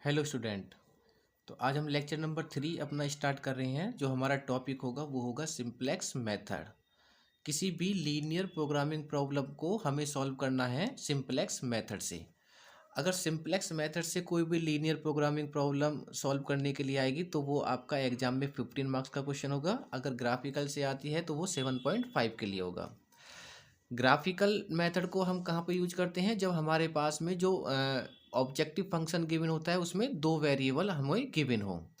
Hello student. तो आज हम लेक्चर नंबर 3 अपना स्टार्ट कर रहे हैं। जो हमारा टॉपिक होगा वो होगा सिंप्लेक्स मेथड। किसी भी लीनियर प्रोग्रामिंग प्रॉब्लम को हमें सॉल्व करना है सिंप्लेक्स मेथड से। अगर सिंप्लेक्स मेथड से कोई भी लीनियर प्रोग्रामिंग प्रॉब्लम सॉल्व करने के लिए आएगी तो वो आपका एग्जाम में 15 मार्क्स का क्वेश्चन होगा। अगर ग्राफिकल से आती है तो वो 7.5 के लिए होगा। ग्राफिकल मेथड को हम कहाँ पे यूज करते हैं? जब हमारे पास में जो ऑब्जेक्टिव फंक्शन गिवन होता है उसमें दो वेरिएबल हमें गिवन हो।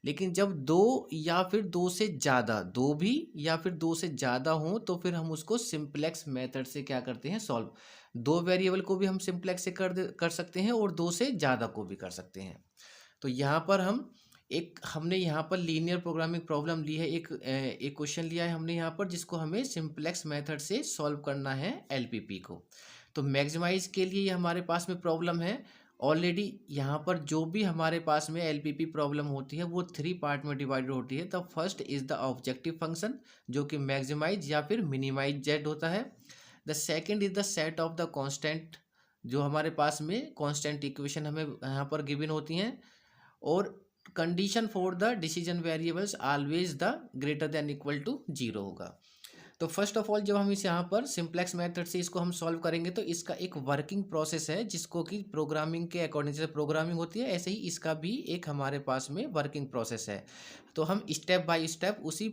लेकिन जब दो या फिर दो से ज़्यादा, दो भी या फिर दो से ज़्यादा हो तो फिर हम उसको सिंप्लेक्स मेथड से क्या करते हैं? सॉल्व। दो वेरिएबल को भी हम सिंप्लेक्स से कर सकते हैं और दो से ज़्यादा को भी कर सकते हैं। तो यहाँ पर हमने यहाँ पर लीनियर प्रोग्रामिंग प्रॉब्लम ली है। एक क्वेश्चन लिया है हमने यहाँ पर, जिसको हमें सिंप्लेक्स मेथड से सॉल्व करना है एलपीपी को। तो मैक्सिमाइज के लिए ये हमारे पास में प्रॉब्लम है। ऑलरेडी यहाँ पर जो भी हमारे पास में एलपीपी प्रॉब्लम होती है वो 3 पार्ट में डिवाइडेड होती है। The first is the objective function जो कि मैक्सिमाइज या फिर मिनिमाइज जेड होता है। The second is the set of the constant, जो हमारे पास में कॉन्स्टेंट इक्वेशन हमें यहाँ पर गिवन होती हैं। और condition for the decision variables always the greater than equal to 0 होगा। तो फर्स्ट ऑफ ऑल जब हम इस यहाँ पर सिंप्लेक्स मेथड से इसको हम सॉल्व करेंगे तो इसका एक वर्किंग प्रोसेस है, जिसको कि प्रोग्रामिंग के अकॉर्डिंग जैसे प्रोग्रामिंग होती है ऐसे ही इसका भी एक हमारे पास में वर्किंग प्रोसेस है। तो हम स्टेप बाय स्टेप उसी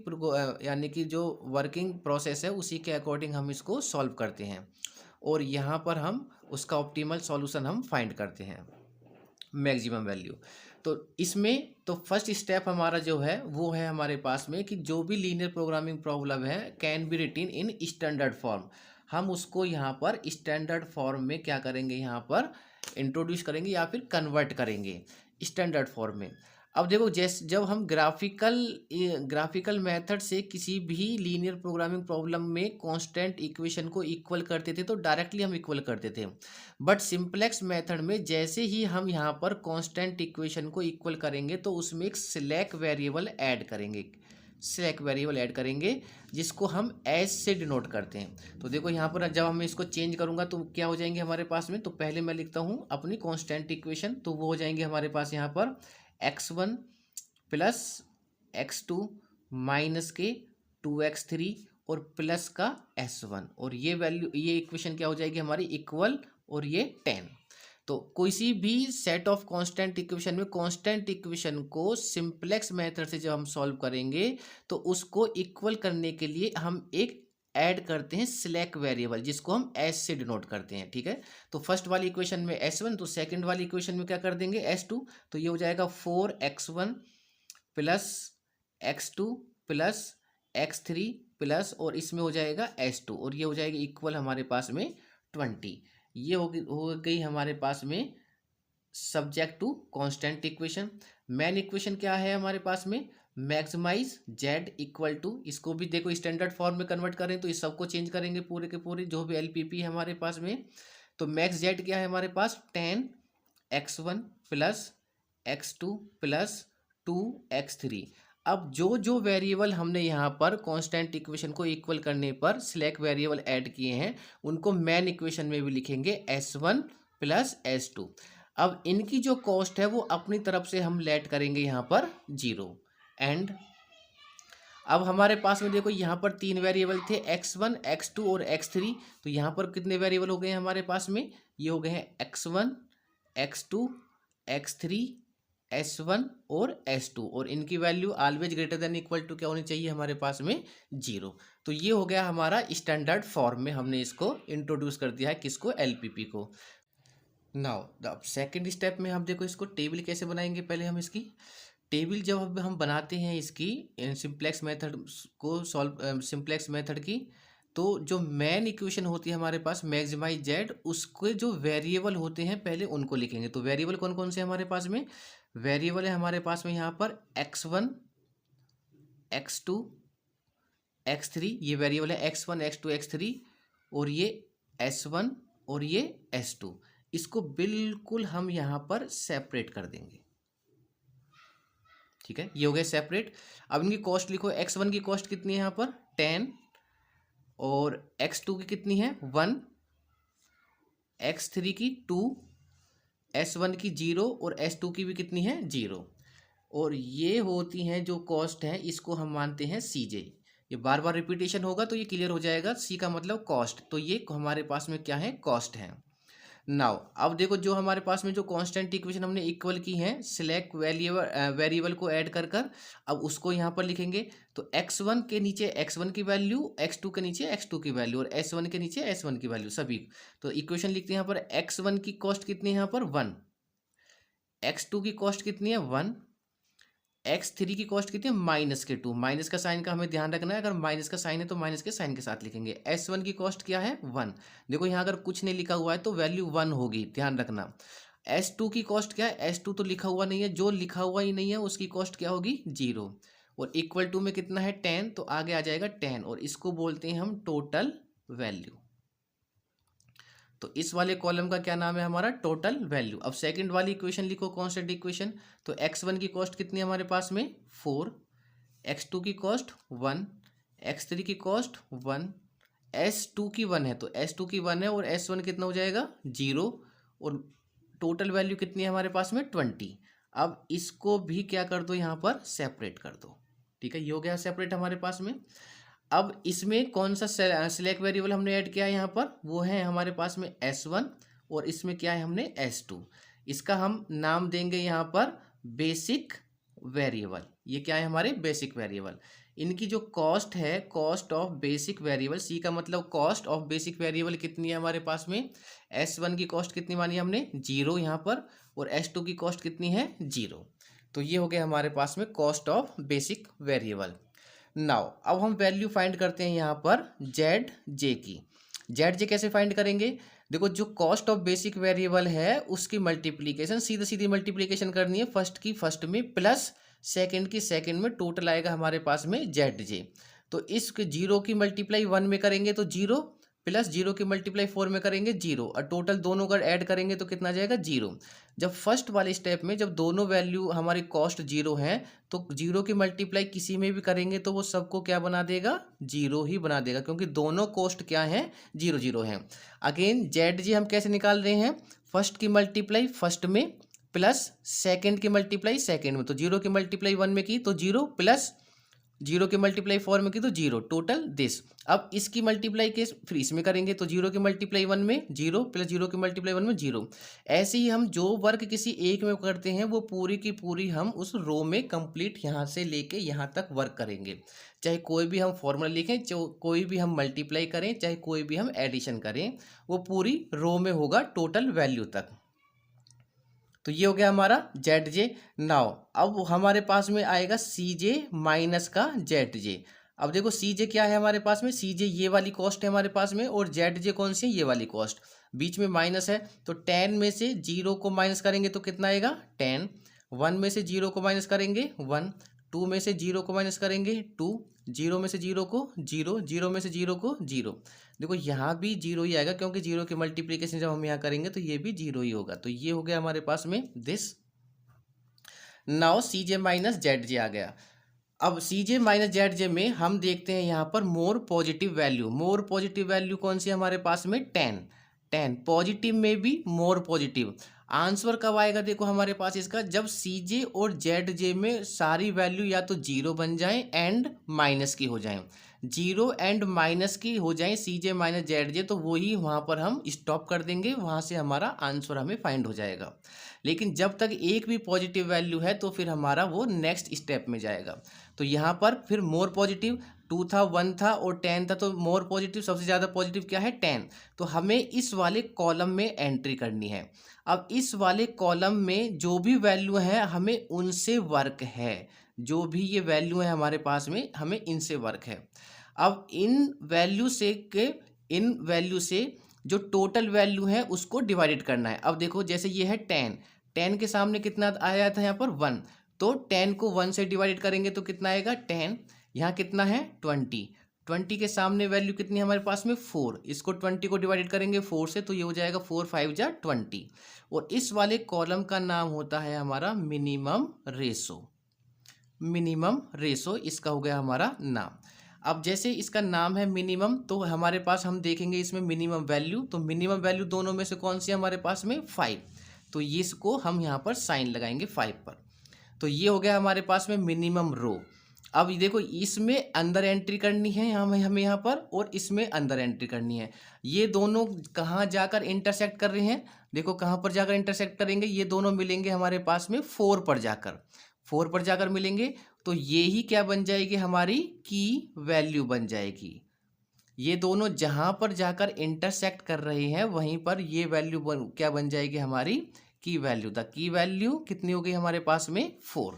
यानी कि जो वर्किंग प्रोसेस है उसी के अकॉर्डिंग हम इसको सॉल्व करते हैं और यहाँ पर हम उसका ऑप्टिमल सॉल्यूशन हम फाइंड करते हैं, मैक्सिमम वैल्यू। तो इसमें तो फर्स्ट स्टेप हमारा जो है वो है हमारे पास में कि जो भी लीनियर प्रोग्रामिंग प्रॉब्लम है can be written in standard form. हम उसको यहाँ पर स्टैंडर्ड फॉर्म में क्या करेंगे? यहाँ पर इंट्रोड्यूस करेंगे या फिर कन्वर्ट करेंगे स्टैंडर्ड फॉर्म में। अब देखो, जैसे जब हम ग्राफिकल मेथड से किसी भी लीनियर प्रोग्रामिंग प्रॉब्लम में कांस्टेंट इक्वेशन को इक्वल करते थे तो डायरेक्टली हम इक्वल करते थे। बट सिंप्लेक्स मेथड में जैसे ही हम यहाँ पर कांस्टेंट इक्वेशन को इक्वल करेंगे तो उसमें एक स्लैक वेरिएबल ऐड करेंगे, जिसको हम एस से डिनोट करते हैं। तो देखो यहाँ पर जब हम इसको चेंज करूँगा तो क्या हो जाएंगे हमारे पास में? तो पहले मैं लिखता हूँ अपनी कांस्टेंट इक्वेशन, तो वो हो जाएंगे हमारे पास यहाँ पर x1 प्लस x2 माइनस के 2x3 और प्लस का s1, और ये इक्वेशन क्या हो जाएगी हमारी? इक्वल, और ये 10। तो किसी भी सेट ऑफ कांस्टेंट इक्वेशन में कांस्टेंट इक्वेशन को सिंप्लेक्स मेथड से जब हम सॉल्व करेंगे तो उसको इक्वल करने के लिए हम एक ऐड करते हैं स्लैक वेरिएबल, जिसको हम एस से डिनोट करते हैं। ठीक है, तो फर्स्ट वाली इक्वेशन में s1, तो सेकंड वाली इक्वेशन में क्या कर देंगे? s2। तो ये हो जाएगा 4x1 plus x2 plus x3 plus, और इसमें हो जाएगा s2, और ये हो जाएगा इक्वल हमारे पास में 20। ये हो गई हमारे पास में subject to constant equation. Main equation क्या है हमारे पास में? मैक्सिमाइज जेड इक्वल टू, इसको भी देखो स्टैंडर्ड फॉर्म में कन्वर्ट करें तो इस सबको चेंज करेंगे पूरे के पूरे जो भी एलपीपी है हमारे पास में। तो मैक्स जेड क्या है हमारे पास? 10x1 plus x2 plus 2x3। अब जो जो वेरिएबल हमने यहाँ पर कांस्टेंट इक्वेशन को इक्वल करने पर स्लैक वेरिएबल ऐड किए हैं उनको मेन इक्वेशन में भी लिखेंगे s1 प्लस s2। अब इनकी जो कॉस्ट है वो अपनी तरफ से हम लेट करेंगे यहाँ पर 0। एंड अब हमारे पास में देखो यहाँ पर 3 वेरिएबल थे, x1 x2 और x3। तो यहाँ पर कितने वेरिएबल हो गए हैं हमारे पास में? ये हो गए हैं x1 x2 x3 s1 और s2, और इनकी value always greater than equal to क्या होनी चाहिए हमारे पास में? 0। तो ये हो गया हमारा स्टैंडर्ड फॉर्म में हमने इसको इंट्रोड्यूस कर दिया है, किसको? एलपीपी को। नाउ द सेकेंड स्टेप में हम देखो इसको टेबल कैसे बनाएंगे। पहले हम इसकी टेबल जब हम बनाते हैं इसकी सिंप्लेक्स मेथड को सॉल्व, सिंप्लेक्स मेथड की, तो जो मेन इक्वेशन होती है हमारे पास मैक्सिमाइज जेड, उसके जो वेरिएबल होते हैं पहले उनको लिखेंगे। तो वेरिएबल कौन कौन से हमारे पास में? वेरिएबल है हमारे पास में यहाँ पर x1 x2 x3, ये वेरिएबल है x1 x2 x3, और ये s1 और ये s2। इसको बिल्कुल हम यहाँ पर सेपरेट कर देंगे। ठीक है, ये हो गया सेपरेट। अब इनकी कॉस्ट लिखो। x1 की कॉस्ट कितनी है यहाँ पर? 10, और x2 की कितनी है? 1, x3 की 2, S1 की 0 और S2 की भी कितनी है 0। और ये होती हैं जो कॉस्ट है, इसको हम मानते हैं CJ। ये बार बार रिपीटेशन होगा तो ये क्लियर हो जाएगा। C का मतलब कॉस्ट, तो ये हमारे पास में क्या है, कॉस्ट है। नाउ अब देखो, जो हमारे पास में जो कांस्टेंट इक्वेशन हमने इक्वल की है सिलेक्ट वेरिएबल को ऐड कर कर, अब उसको यहाँ पर लिखेंगे। तो x1 के नीचे x1 की वैल्यू, x2 के नीचे x2 की वैल्यू और s1 के नीचे s1 की वैल्यू सभी। तो इक्वेशन लिखते हैं यहाँ पर, x1 की कॉस्ट कितनी है यहाँ पर 1, x2 की कॉस्ट कितनी है 1, x3 की कॉस्ट कितनी है -2। माइनस का साइन का हमें ध्यान रखना है, अगर माइनस का साइन है तो माइनस के साइन के साथ लिखेंगे। s1 की कॉस्ट क्या है 1। देखो यहाँ अगर कुछ नहीं लिखा हुआ है तो वैल्यू 1 होगी, ध्यान रखना। s2 की कॉस्ट क्या है, s2 तो लिखा हुआ नहीं है, जो लिखा हुआ ही नहीं है उसकी कॉस्ट क्या होगी 0। और इक्वल टू में कितना है 10, तो आगे आ जाएगा 10, और इसको बोलते हैं हम टोटल वैल्यू। तो इस वाले कॉलम का क्या नाम है हमारा, टोटल वैल्यू। अब सेकंड वाली इक्वेशन लिखो, कांस्टेंट इक्वेशन। तो x1 की कॉस्ट कितनी है हमारे पास में 4, x2 की कॉस्ट 1, x3 की कॉस्ट 1, s2 की 1 है तो s2 की 1 है, और s1 कितना हो जाएगा 0, और टोटल वैल्यू कितनी है हमारे पास में 20। अब इसको भी क्या कर दो, यहाँ पर सेपरेट कर दो। ठीक है, ये हो गया सेपरेट हमारे पास में। अब इसमें कौन सा सिलेक्ट वेरिएबल हमने ऐड किया है यहाँ पर, वो है हमारे पास में S1, और इसमें क्या है हमने S2। इसका हम नाम देंगे यहाँ पर बेसिक वेरिएबल। ये क्या है हमारे बेसिक वेरिएबल। इनकी जो कॉस्ट है, cost of basic variable, C का मतलब कॉस्ट ऑफ बेसिक वेरिएबल कितनी है हमारे पास में, S1 की कॉस्ट कितनी मानी हमने 0 यहाँ पर, और S2 की कॉस्ट कितनी है 0। तो ये हो गया हमारे पास में cost of basic variable. Now अब हम वैल्यू फाइंड करते हैं यहाँ पर ZJ की। ZJ कैसे फाइंड करेंगे, देखो जो कॉस्ट ऑफ बेसिक वेरिएबल है उसकी मल्टीप्लीकेशन, सीधी सीधी मल्टीप्लीकेशन करनी है, फर्स्ट की फर्स्ट में प्लस सेकंड की सेकंड में, टोटल आएगा हमारे पास में ZJ। तो इस 0 की मल्टीप्लाई 1 में करेंगे तो 0, प्लस 0 की मल्टीप्लाई 4 में करेंगे 0, और टोटल दोनों का ऐड करेंगे तो कितना जाएगा 0। जब फर्स्ट वाले स्टेप में जब दोनों वैल्यू हमारी कॉस्ट 0 है, तो 0 की मल्टीप्लाई किसी में भी करेंगे तो वो सबको क्या बना देगा 0 ही बना देगा, क्योंकि दोनों कॉस्ट क्या है 0 0 है। अगेन ZJ हम कैसे निकाल रहे हैं, फर्स्ट की मल्टीप्लाई फर्स्ट में प्लस सेकेंड की मल्टीप्लाई सेकेंड में। तो 0 की मल्टीप्लाई 1 में की तो 0, प्लस 0 की मल्टीप्लाई 4 में की तो 0, टोटल दिस। अब इसकी मल्टीप्लाई के फिर इसमें करेंगे तो 0 की मल्टीप्लाई 1 में 0, प्लस 0 की मल्टीप्लाई 1 में 0। ऐसे ही हम जो वर्क किसी एक में करते हैं वो पूरी की पूरी हम उस रो में कंप्लीट यहाँ से लेके यहाँ तक वर्क करेंगे। चाहे कोई भी हम फॉर्मूला लिखें, चाहे कोई भी हम मल्टीप्लाई करें, चाहे कोई भी हम एडिशन करें, वो पूरी रो में होगा टोटल वैल्यू तक। तो ये हो गया हमारा ZJ। नाउ अब हमारे पास में आएगा CJ माइनस का ZJ। अब देखो CJ क्या है हमारे पास में, CJ ये वाली कॉस्ट है हमारे पास में, और ZJ कौन सी है, ये वाली कॉस्ट। बीच में माइनस है तो 10 में से 0 को माइनस करेंगे तो कितना आएगा 10, 1 में से 0 को माइनस करेंगे 1, 2 में से 0 को माइनस करेंगे 2, 0 में से 0 को 0, 0 में से 0 को 0। देखो यहाँ भी 0 ही आएगा, क्योंकि 0 की मल्टीप्लिकेशन जब हम यहाँ करेंगे तो ये भी 0 ही होगा। तो ये हो गया हमारे पास में this. Now CJ minus ZJ आ गया। अब CJ माइनस ZJ में हम देखते हैं यहाँ पर more positive value. More positive value कौन सी हमारे पास में 10, 10 पॉजिटिव में भी मोर पॉजिटिव। आंसर कब आएगा, देखो हमारे पास इसका, जब CJ और ZJ में सारी वैल्यू या तो 0 बन जाए एंड माइनस की हो जाए, 0 एंड माइनस की हो जाए CJ माइनस ZJ, तो वही वहाँ पर हम स्टॉप कर देंगे, वहाँ से हमारा आंसर हमें फाइंड हो जाएगा। लेकिन जब तक एक भी पॉजिटिव वैल्यू है तो फिर हमारा वो नेक्स्ट स्टेप में जाएगा। तो यहाँ पर फिर मोर पॉजिटिव 2 था, 1 था और 10 था, तो मोर पॉजिटिव सबसे ज़्यादा पॉजिटिव क्या है 10। तो हमें इस वाले कॉलम में एंट्री करनी है। अब इस वाले कॉलम में जो भी वैल्यू है हमें उनसे वर्क है, जो भी ये वैल्यू है हमारे पास में हमें इनसे वर्क है। अब इन वैल्यू से जो टोटल वैल्यू है उसको डिवाइडेड करना है। अब देखो जैसे ये है 10, 10 के सामने कितना आया था यहाँ पर 1, तो 10 को 1 से डिवाइडेड करेंगे तो कितना आएगा 10। यहाँ कितना है 20, 20 के सामने वैल्यू कितनी है हमारे पास में 4, इसको 20 को डिवाइडेड करेंगे 4 से तो ये हो जाएगा 4 5 जा 20। और इस वाले कॉलम का नाम होता है हमारा मिनिमम रेशो। मिनिमम रेशो इसका हो गया हमारा नाम। अब जैसे इसका नाम है मिनिमम, तो हमारे पास हम देखेंगे इसमें मिनिमम वैल्यू, तो मिनिमम वैल्यू दोनों में से कौन सी है हमारे पास में 5। तो ये इसको हम यहाँ पर साइन लगाएंगे 5 पर। तो ये हो गया हमारे पास में मिनिमम रो। अब ये देखो इसमें अंदर एंट्री करनी है हमें यहाँ पर, और इसमें अंदर एंट्री करनी है। ये दोनों कहाँ जाकर इंटरसेक्ट कर रहे हैं, देखो कहाँ पर जाकर इंटरसेक्ट करेंगे, ये दोनों मिलेंगे हमारे पास में 4 पर जाकर, 4 पर जाकर मिलेंगे। तो ये ही क्या बन जाएगी, हमारी की वैल्यू बन जाएगी। ये दोनों जहाँ पर जाकर इंटरसेक्ट कर रहे हैं वहीं पर ये वैल्यू क्या बन जाएगी, हमारी की वैल्यू। द की वैल्यू कितनी हो गई हमारे पास में 4।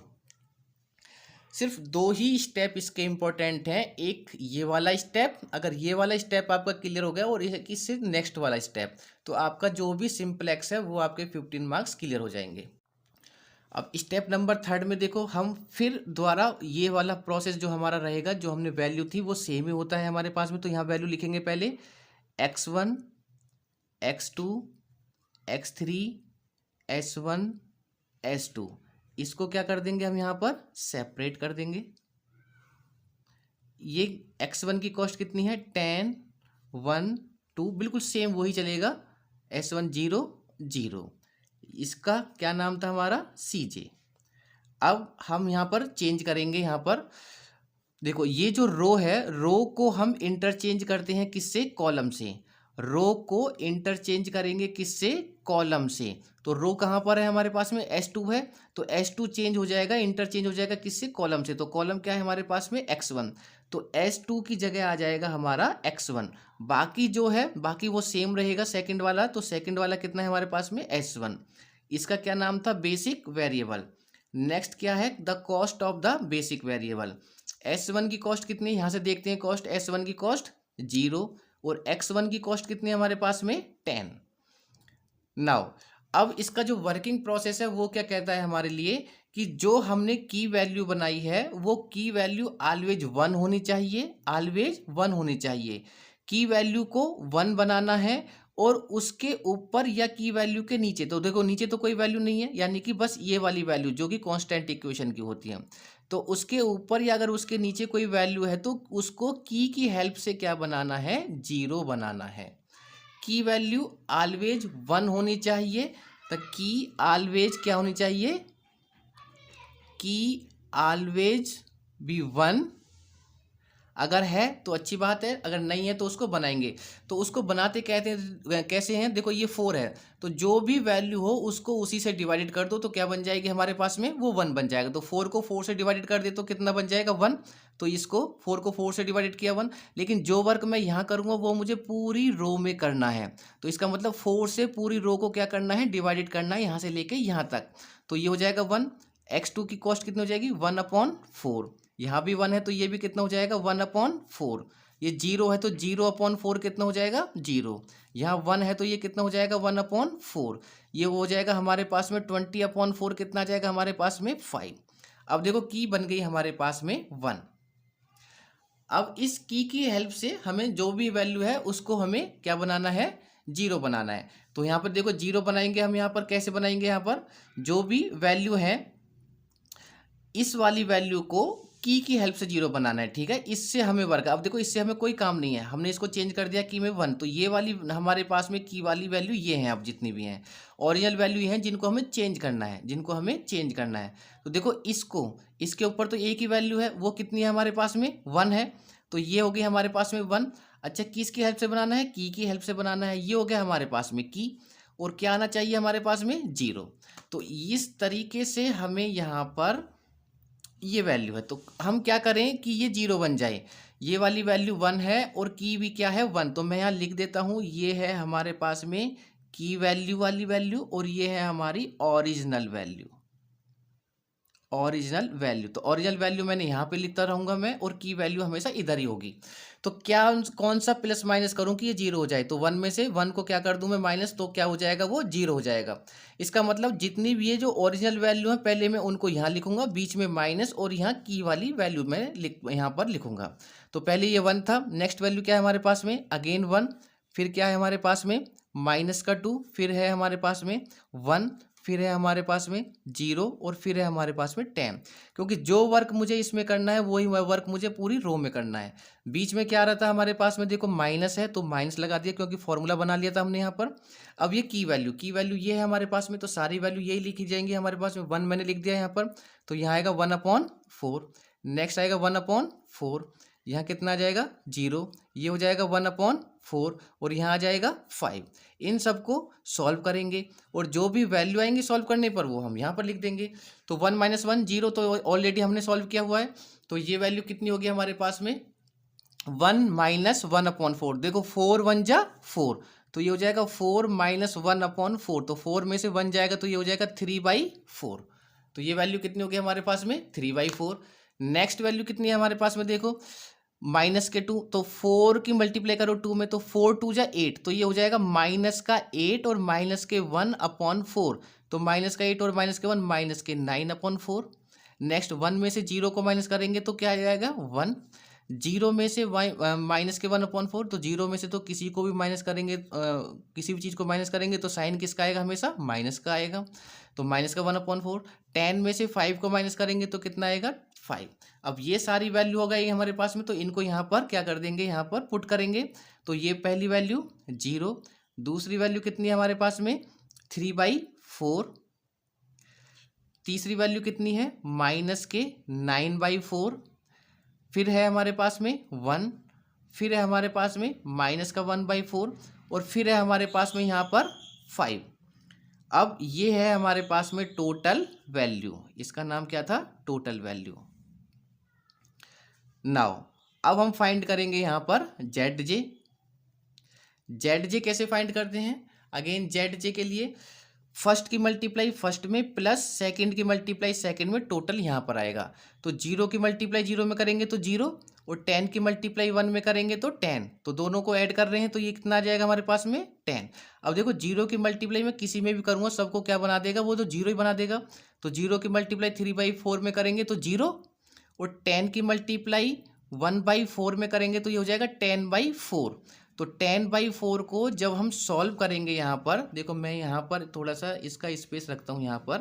सिर्फ 2 ही स्टेप इसके इम्पोर्टेंट हैं, एक ये वाला स्टेप, अगर ये वाला स्टेप आपका क्लियर हो गया और इससे नेक्स्ट वाला स्टेप, तो आपका जो भी सिंपलेक्स है वो आपके 15 मार्क्स क्लियर हो जाएंगे। अब स्टेप नंबर 3 में देखो हम फिर दोबारा ये वाला प्रोसेस जो हमारा रहेगा, जो हमने वैल्यू थी वो सेम ही होता है हमारे पास में। तो यहाँ वैल्यू लिखेंगे पहले x1, x2, x3, s1, s2, इसको क्या कर देंगे हम यहाँ पर सेपरेट कर देंगे। ये x1 की कॉस्ट कितनी है 10, 1, 2, बिल्कुल सेम वही चलेगा, s1 0, 0, इसका क्या नाम था हमारा CJ। अब हम यहाँ पर चेंज करेंगे, यहाँ पर देखो ये जो रो है, रो को हम इंटरचेंज करते हैं किससे, कॉलम से। रो को इंटरचेंज करेंगे किससे, कॉलम से। तो रो कहाँ पर है हमारे पास में S2 है, तो S2 चेंज हो जाएगा, इंटरचेंज हो जाएगा किससे, कॉलम से। तो कॉलम क्या है हमारे पास में x1, तो S2 की जगह आ जाएगा हमारा x1। बाकी जो है बाकी वो सेम रहेगा सेकंड वाला, तो सेकंड वाला कितना है हमारे पास में S1, इसका क्या नाम था, बेसिक वेरिएबल। नेक्स्ट क्या है, the cost of the basic variable. S1 की कॉस्ट कितनी, यहाँ से देखते हैं कॉस्ट, S1 की कॉस्ट 0 और x1 की कॉस्ट कितनी है हमारे पास में 10। नाउ अब इसका जो वर्किंग प्रोसेस है वो क्या कहता है हमारे लिए, कि जो हमने की वैल्यू बनाई है वो की वैल्यू ऑलवेज 1 होनी चाहिए, ऑलवेज 1 होनी चाहिए। की वैल्यू को 1 बनाना है और उसके ऊपर या की वैल्यू के नीचे, तो देखो नीचे तो कोई वैल्यू नहीं है, यानी कि बस ये वाली वैल्यू जो कि कांस्टेंट इक्वेशन की होती है, तो उसके ऊपर या अगर उसके नीचे कोई वैल्यू है तो उसको की हेल्प से क्या बनाना है, 0 बनाना है। की वैल्यू ऑलवेज 1 होनी चाहिए, तो की ऑलवेज क्या होनी चाहिए, की ऑलवेज बी 1। अगर है तो अच्छी बात है, अगर नहीं है तो उसको बनाएंगे। तो उसको बनाते कहते हैं कैसे हैं, देखो ये 4 है, तो जो भी वैल्यू हो उसको उसी से डिवाइडेड कर दो, तो क्या बन जाएगी हमारे पास में, वो 1 बन जाएगा। तो 4 को 4 से डिवाइडेड कर दे तो कितना बन जाएगा 1, तो इसको 4 को 4 से डिवाइडेड किया 1। लेकिन जो वर्क मैं यहाँ करूँगा वो मुझे पूरी रो में करना है, तो इसका मतलब 4 से पूरी रो को क्या करना है, डिवाइडेड करना है, यहाँ से लेके यहाँ तक। तो ये हो जाएगा 1। x2 की कॉस्ट कितनी हो जाएगी 1/4, यहाँ भी 1 है तो ये भी कितना हो जाएगा 1/4। ये 0 है तो 0/4 कितना हो जाएगा 0। यहाँ 1 है तो ये कितना हो जाएगा 1/4। ये हो जाएगा हमारे पास में 20/4 कितना आ जाएगा हमारे पास में 5। अब देखो की बन गई हमारे पास में 1। अब इस की हेल्प से हमें जो भी वैल्यू है उसको हमें क्या बनाना है, 0 बनाना है। तो यहाँ पर देखो 0 बनाएंगे हम, यहाँ पर कैसे बनाएंगे, यहाँ पर जो भी वैल्यू है इस वाली वैल्यू को की हेल्प से 0 बनाना है, ठीक है। इससे हमें वर्क, अब देखो इससे हमें कोई काम नहीं है, हमने इसको चेंज कर दिया की में 1, तो ये वाली हमारे पास में की वाली वैल्यू ये हैं, अब जितनी भी हैं ओरिजिनल वैल्यू हैं जिनको हमें चेंज करना है, जिनको हमें चेंज करना है। तो देखो इसको, इसके ऊपर तो एक ही वैल्यू है, वो कितनी है हमारे पास में 1 है, तो ये हो गई हमारे पास में 1। अच्छा किसकी हेल्प से बनाना है, की हेल्प से बनाना है, ये हो गया हमारे पास में की, और क्या आना चाहिए हमारे पास में 0। तो इस तरीके से हमें यहाँ पर ये वैल्यू है, तो हम क्या करें कि ये 0 बन जाए। ये वाली वैल्यू 1 है और की भी क्या है 1, तो मैं यहाँ लिख देता हूँ, ये है हमारे पास में की वैल्यू वाली वैल्यू और ये है हमारी ओरिजिनल वैल्यू, ओरिजिनल वैल्यू। तो ओरिजिनल वैल्यू मैंने यहाँ पे लिखता रहूँगा मैं, और की वैल्यू हमेशा इधर ही होगी। तो क्या कौन सा प्लस माइनस करूँ कि ये 0 हो जाए, तो 1 में से 1 को क्या कर दूँ मैं माइनस, तो क्या हो जाएगा वो 0 हो जाएगा। इसका मतलब जितनी भी ये जो ओरिजिनल वैल्यू है पहले मैं उनको यहाँ लिखूंगा, बीच में माइनस, और यहाँ की वाली वैल्यू मैं यहाँ पर लिखूंगा। तो पहले ये 1 था, नेक्स्ट वैल्यू क्या है हमारे पास में, अगेन 1, फिर क्या है हमारे पास में -2, फिर है हमारे पास में 1, फिर है हमारे पास में 0 और फिर है हमारे पास में 10, क्योंकि जो वर्क मुझे इसमें करना है वही वर्क मुझे पूरी रो में करना है। बीच में क्या रहता है हमारे पास में, देखो माइनस है तो माइनस लगा दिया क्योंकि फॉर्मूला बना लिया था हमने यहाँ पर। अब ये की वैल्यू ये है हमारे पास में, तो सारी वैल्यू यही लिखी जाएंगी हमारे पास में। 1 मैंने लिख दिया यहाँ पर, तो यहाँ आएगा 1/4, नेक्स्ट आएगा 1/4, यहाँ कितना आ जाएगा 0, ये हो जाएगा 1/4 और यहाँ आ जाएगा 5। इन सबको सॉल्व करेंगे और जो भी वैल्यू आएंगे सॉल्व करने पर वो हम यहाँ पर लिख देंगे। तो 1 - 1 0, तो ऑलरेडी हमने सॉल्व किया हुआ है। तो ये वैल्यू कितनी होगी हमारे पास में, 1 - 1/4। देखो 4 1 जा 4, तो ये हो जाएगा 4 - 1/4, तो 4 में से 1 जाएगा तो ये हो जाएगा 3/4। तो ये वैल्यू कितनी होगी हमारे पास में, 3/4। नेक्स्ट वैल्यू कितनी है हमारे पास में, देखो माइनस के 2, तो 4 की मल्टीप्लाई करो 2 में, तो 4 2 जा 8, तो ये हो जाएगा माइनस का 8 और माइनस के 1/4, तो माइनस का 8 और माइनस के 1 माइनस के 9/4। नेक्स्ट 1 में से 0 को माइनस करेंगे तो क्या आ जाएगा 1, 0 में से माइनस के 1/4, तो 0 में से तो किसी को भी माइनस करेंगे, किसी भी चीज़ को माइनस करेंगे तो साइन किसका आएगा, हमेशा माइनस का आएगा, तो माइनस का 1/4। 10 में से 5 को माइनस करेंगे तो कितना आएगा 5। अब ये सारी वैल्यू हो गई हमारे पास में, तो इनको यहाँ पर क्या कर देंगे, यहाँ पर पुट करेंगे। तो ये पहली वैल्यू 0, दूसरी वैल्यू कितनी है हमारे पास में 3/4, तीसरी वैल्यू कितनी है माइनस के 9/4, फिर है हमारे पास में 1, फिर है हमारे पास में माइनस का 1/4 और फिर है हमारे पास में यहाँ पर 5। अब ये है हमारे पास में टोटल वैल्यू, इसका नाम क्या था, टोटल वैल्यू। नाउ अब हम फाइंड करेंगे यहाँ पर ZJ। ZJ कैसे फाइंड करते हैं, अगेन ZJ के लिए फर्स्ट की मल्टीप्लाई फर्स्ट में प्लस सेकंड की मल्टीप्लाई सेकंड में, टोटल यहाँ पर आएगा। तो 0 की मल्टीप्लाई 0 में करेंगे तो 0 और 10 की मल्टीप्लाई 1 में करेंगे तो 10, तो दोनों को ऐड कर रहे हैं तो ये कितना आ जाएगा हमारे पास में 10। अब देखो 0 की मल्टीप्लाई मैं किसी में भी करूँगा सबको क्या बना देगा, वो तो 0 ही बना देगा। तो 0 की मल्टीप्लाई 3/4 में करेंगे तो 0 और 10 की मल्टीप्लाई 1/4 में करेंगे तो ये हो जाएगा 10/4। तो 10/4 को जब हम सॉल्व करेंगे यहाँ पर, देखो मैं यहाँ पर थोड़ा सा इसका स्पेस रखता हूँ यहाँ पर।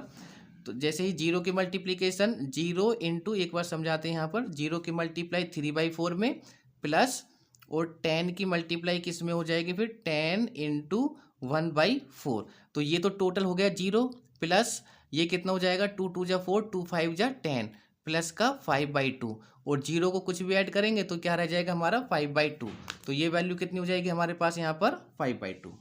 तो जैसे ही 0 की मल्टीप्लिकेशन 0 इंटू, एक बार समझाते हैं यहाँ पर, 0 की मल्टीप्लाई 3/4 में प्लस और 10 की मल्टीप्लाई किस में हो जाएगी फिर 10 इंटू 1/4। तो ये तो टोटल हो गया 0 प्लस ये कितना हो जाएगा 2 2 जा 4, 2 5 जा 10 प्लस का 5/2 और 0 को कुछ भी ऐड करेंगे तो क्या रह जाएगा हमारा 5/2। तो ये वैल्यू कितनी हो जाएगी हमारे पास यहाँ पर 5/2।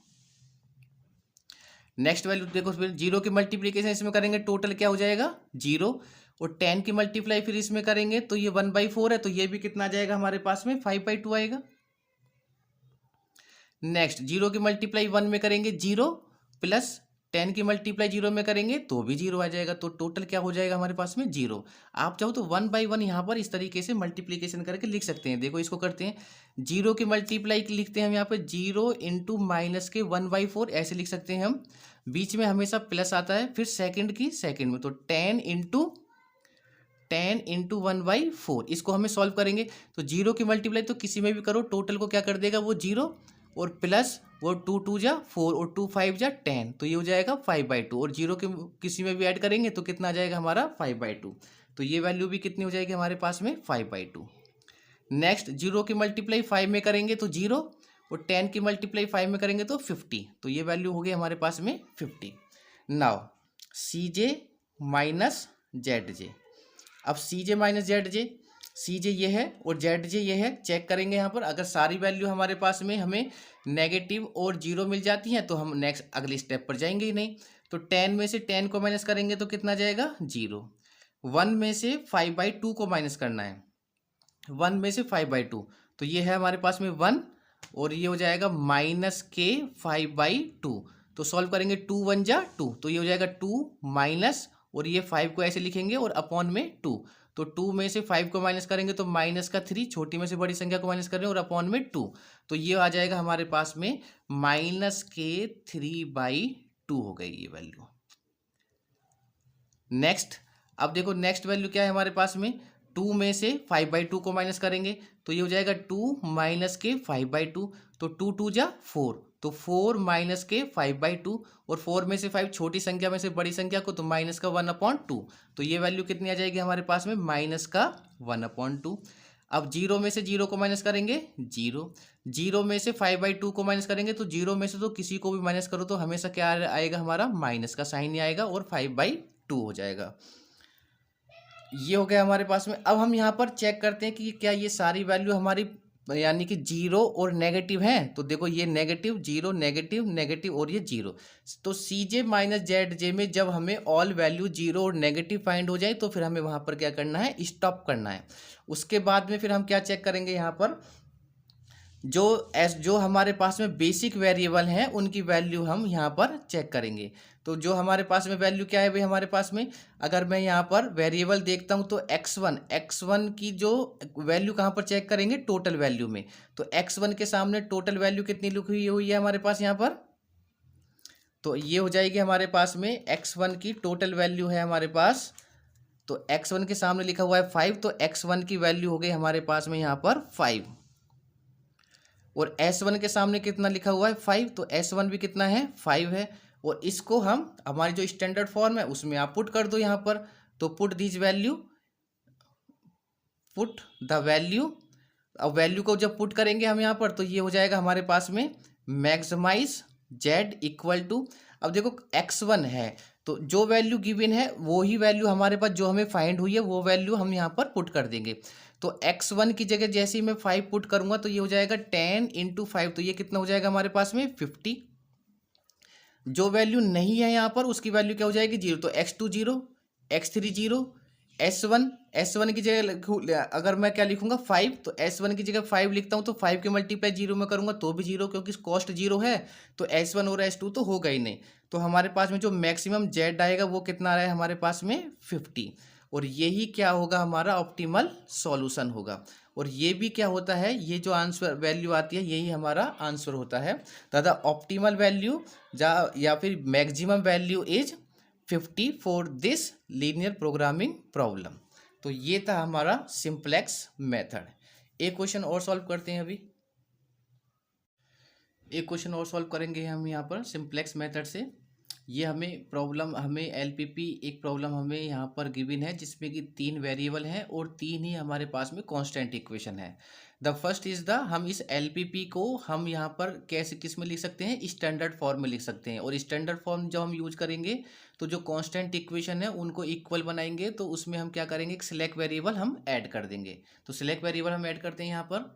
नेक्स्ट वैल्यू देखो, फिर 0 की मल्टीप्लिकेशन इसमें करेंगे टोटल क्या हो जाएगा 0 और 10 की मल्टीप्लाई फिर इसमें करेंगे तो ये 1/4 है, तो ये भी कितना आ जाएगा हमारे पास में 5/2 आएगा। नेक्स्ट 0 की मल्टीप्लाई 1 में करेंगे 0 प्लस 10 की मल्टीप्लाई 0 में करेंगे तो भी 0 आ जाएगा, तो टोटल क्या हो जाएगा हमारे पास में 0। आप चाहो तो 1/1 यहाँ पर इस तरीके से मल्टीप्लिकेशन करके लिख सकते हैं। देखो इसको करते हैं, 0 की मल्टीप्लाई लिखते हैं हम यहाँ पे 0 इंटू माइनस के 1/4 ऐसे लिख सकते हैं हम, बीच में हमेशा प्लस आता है, फिर सेकंड की सेकंड में, तो 10 इंटू 1/4 इसको हमें सॉल्व करेंगे। तो 0 की मल्टीप्लाई तो किसी में भी करो टोटल को क्या कर देगा वो 0 और प्लस वो 2 2 जा 4 और 2 5 जा 10, तो ये हो जाएगा 5/2 और 0 के किसी में भी ऐड करेंगे तो कितना आ जाएगा हमारा 5/2। तो ये वैल्यू भी कितनी हो जाएगी हमारे पास में 5/2। नेक्स्ट 0 की मल्टीप्लाई 5 में करेंगे तो 0 और 10 की मल्टीप्लाई 5 में करेंगे तो 50, तो ये वैल्यू हो गई हमारे पास में 50। Now CJ minus ZJ। अब CJ माइनस ZJ, CJ ये है और ZJ ये है, चेक करेंगे यहाँ पर। अगर सारी वैल्यू हमारे पास में हमें नेगेटिव और 0 मिल जाती हैं तो हम नेक्स्ट अगले स्टेप पर जाएंगे ही नहीं। तो 10 में से 10 को माइनस करेंगे तो कितना जाएगा 0। 1 में से 5/2 को माइनस करना है, 1 में से 5/2, तो ये है हमारे पास में 1 और ये हो जाएगा माइनस के 5/2। तो सॉल्व करेंगे 2 1 जा 2, तो ये हो जाएगा 2 माइनस और ये 5 को ऐसे लिखेंगे और अपॉन में 2, तो 2 में से 5 को माइनस करेंगे तो माइनस का 3, छोटी में से बड़ी संख्या को माइनस कर रहे हैं और अपॉन में 2, तो ये आ जाएगा हमारे पास में माइनस के 3/2 हो गई ये वैल्यू। नेक्स्ट अब देखो नेक्स्ट वैल्यू क्या है हमारे पास में, 2 में से 5/2 को माइनस करेंगे तो ये हो जाएगा 2 माइनस के 5/2, तो 2 2 जा 4, तो 4 माइनस के 5/2, और 4 में से 5 छोटी संख्या में से बड़ी संख्या को, तो माइनस का 1/2, तो ये वैल्यू कितनी आ जाएगी हमारे पास में, माइनस का 1/2। अब 0 में से 0 को माइनस करेंगे 0, 0 में से 5/2 को माइनस करेंगे, तो 0 में से तो किसी को भी माइनस करो तो हमेशा क्या आएगा, हमारा माइनस का साइन ही आएगा और 5/2 हो जाएगा। ये हो गया हमारे पास में। अब हम यहाँ पर चेक करते हैं कि क्या ये सारी वैल्यू हमारी यानी कि जीरो और नेगेटिव हैं। तो देखो ये नेगेटिव, जीरो, नेगेटिव, नेगेटिव और ये जीरो। तो सी जे माइनस जेड जे में जब हमें ऑल वैल्यू जीरो और नेगेटिव फाइंड हो जाए तो फिर हमें वहाँ पर क्या करना है, स्टॉप करना है। उसके बाद में फिर हम क्या चेक करेंगे, यहाँ पर जो हमारे पास में बेसिक वेरिएबल हैं उनकी वैल्यू हम यहाँ पर चेक करेंगे। तो जो हमारे पास में वैल्यू क्या है भाई, हमारे पास में अगर मैं यहाँ पर वेरिएबल देखता हूँ तो x1 की जो वैल्यू कहाँ पर चेक करेंगे, टोटल वैल्यू में। तो x1 के सामने टोटल वैल्यू कितनी लिखी हुई है हमारे पास यहाँ पर, तो ये हो जाएगी हमारे पास में x1 की टोटल वैल्यू है हमारे पास। तो x1 के सामने लिखा हुआ है 5, तो x1 की वैल्यू हो गई हमारे पास में यहाँ पर 5। और S1 के सामने कितना लिखा हुआ है 5, तो S1 भी कितना है 5 है। और इसको हम हमारी जो स्टैंडर्ड फॉर्म है उसमें आप पुट कर दो यहाँ पर। तो पुट द वैल्यू, अब वैल्यू को जब पुट करेंगे हम यहाँ पर तो ये हो जाएगा हमारे पास में मैक्सिमाइज z इक्वल टू, अब देखो x1 है तो जो वैल्यू गिवन है वो ही वैल्यू हमारे पास जो हमें फाइंड हुई है वो वैल्यू हम यहाँ पर पुट कर देंगे। तो x1 की जगह जैसे ही मैं 5 पुट करूंगा तो ये हो जाएगा 10 × 5, तो ये कितना हो जाएगा हमारे पास में 50। जो वैल्यू नहीं है यहाँ पर उसकी वैल्यू क्या हो जाएगी 0, तो x2 0, x3 0, S1 की जगह अगर मैं क्या लिखूंगा 5, तो S1 की जगह 5 लिखता हूँ तो 5 के मल्टीप्लाई 0 में करूंगा तो भी 0, क्योंकि कॉस्ट 0 है। तो S1 और S2 तो होगा ही नहीं। तो हमारे पास में जो मैक्सिमम Z आएगा वो कितना आ रहा है हमारे पास में 50, और यही क्या होगा हमारा ऑप्टिमल सॉल्यूशन होगा। और ये भी क्या होता है, ये जो आंसर वैल्यू आती है यही हमारा आंसर होता है। दादा ऑप्टिमल वैल्यू या फिर maximum value is 50 for this linear programming problem. तो ये था हमारा सिंप्लेक्स मेथड। एक क्वेश्चन और सॉल्व करते हैं अभी, एक क्वेश्चन और सॉल्व करेंगे हम यहाँ पर सिंप्लेक्स मेथड से। ये हमें एलपीपी एक प्रॉब्लम हमें यहाँ पर गिवन है जिसमें कि 3 वेरिएबल हैं और 3 ही हमारे पास में कांस्टेंट इक्वेशन है। द फर्स्ट इज द, हम इस एलपीपी को हम यहाँ पर कैसे किस में लिख सकते हैं, स्टैंडर्ड फॉर्म में लिख सकते हैं। और स्टैंडर्ड फॉर्म जब हम यूज करेंगे तो जो कांस्टेंट इक्वेशन है उनको इक्वल बनाएंगे। तो उसमें हम क्या करेंगे, एक सिलेक्ट वेरिएबल हम ऐड कर देंगे। तो सिलेक्ट वेरिएबल हम ऐड करते हैं यहाँ पर।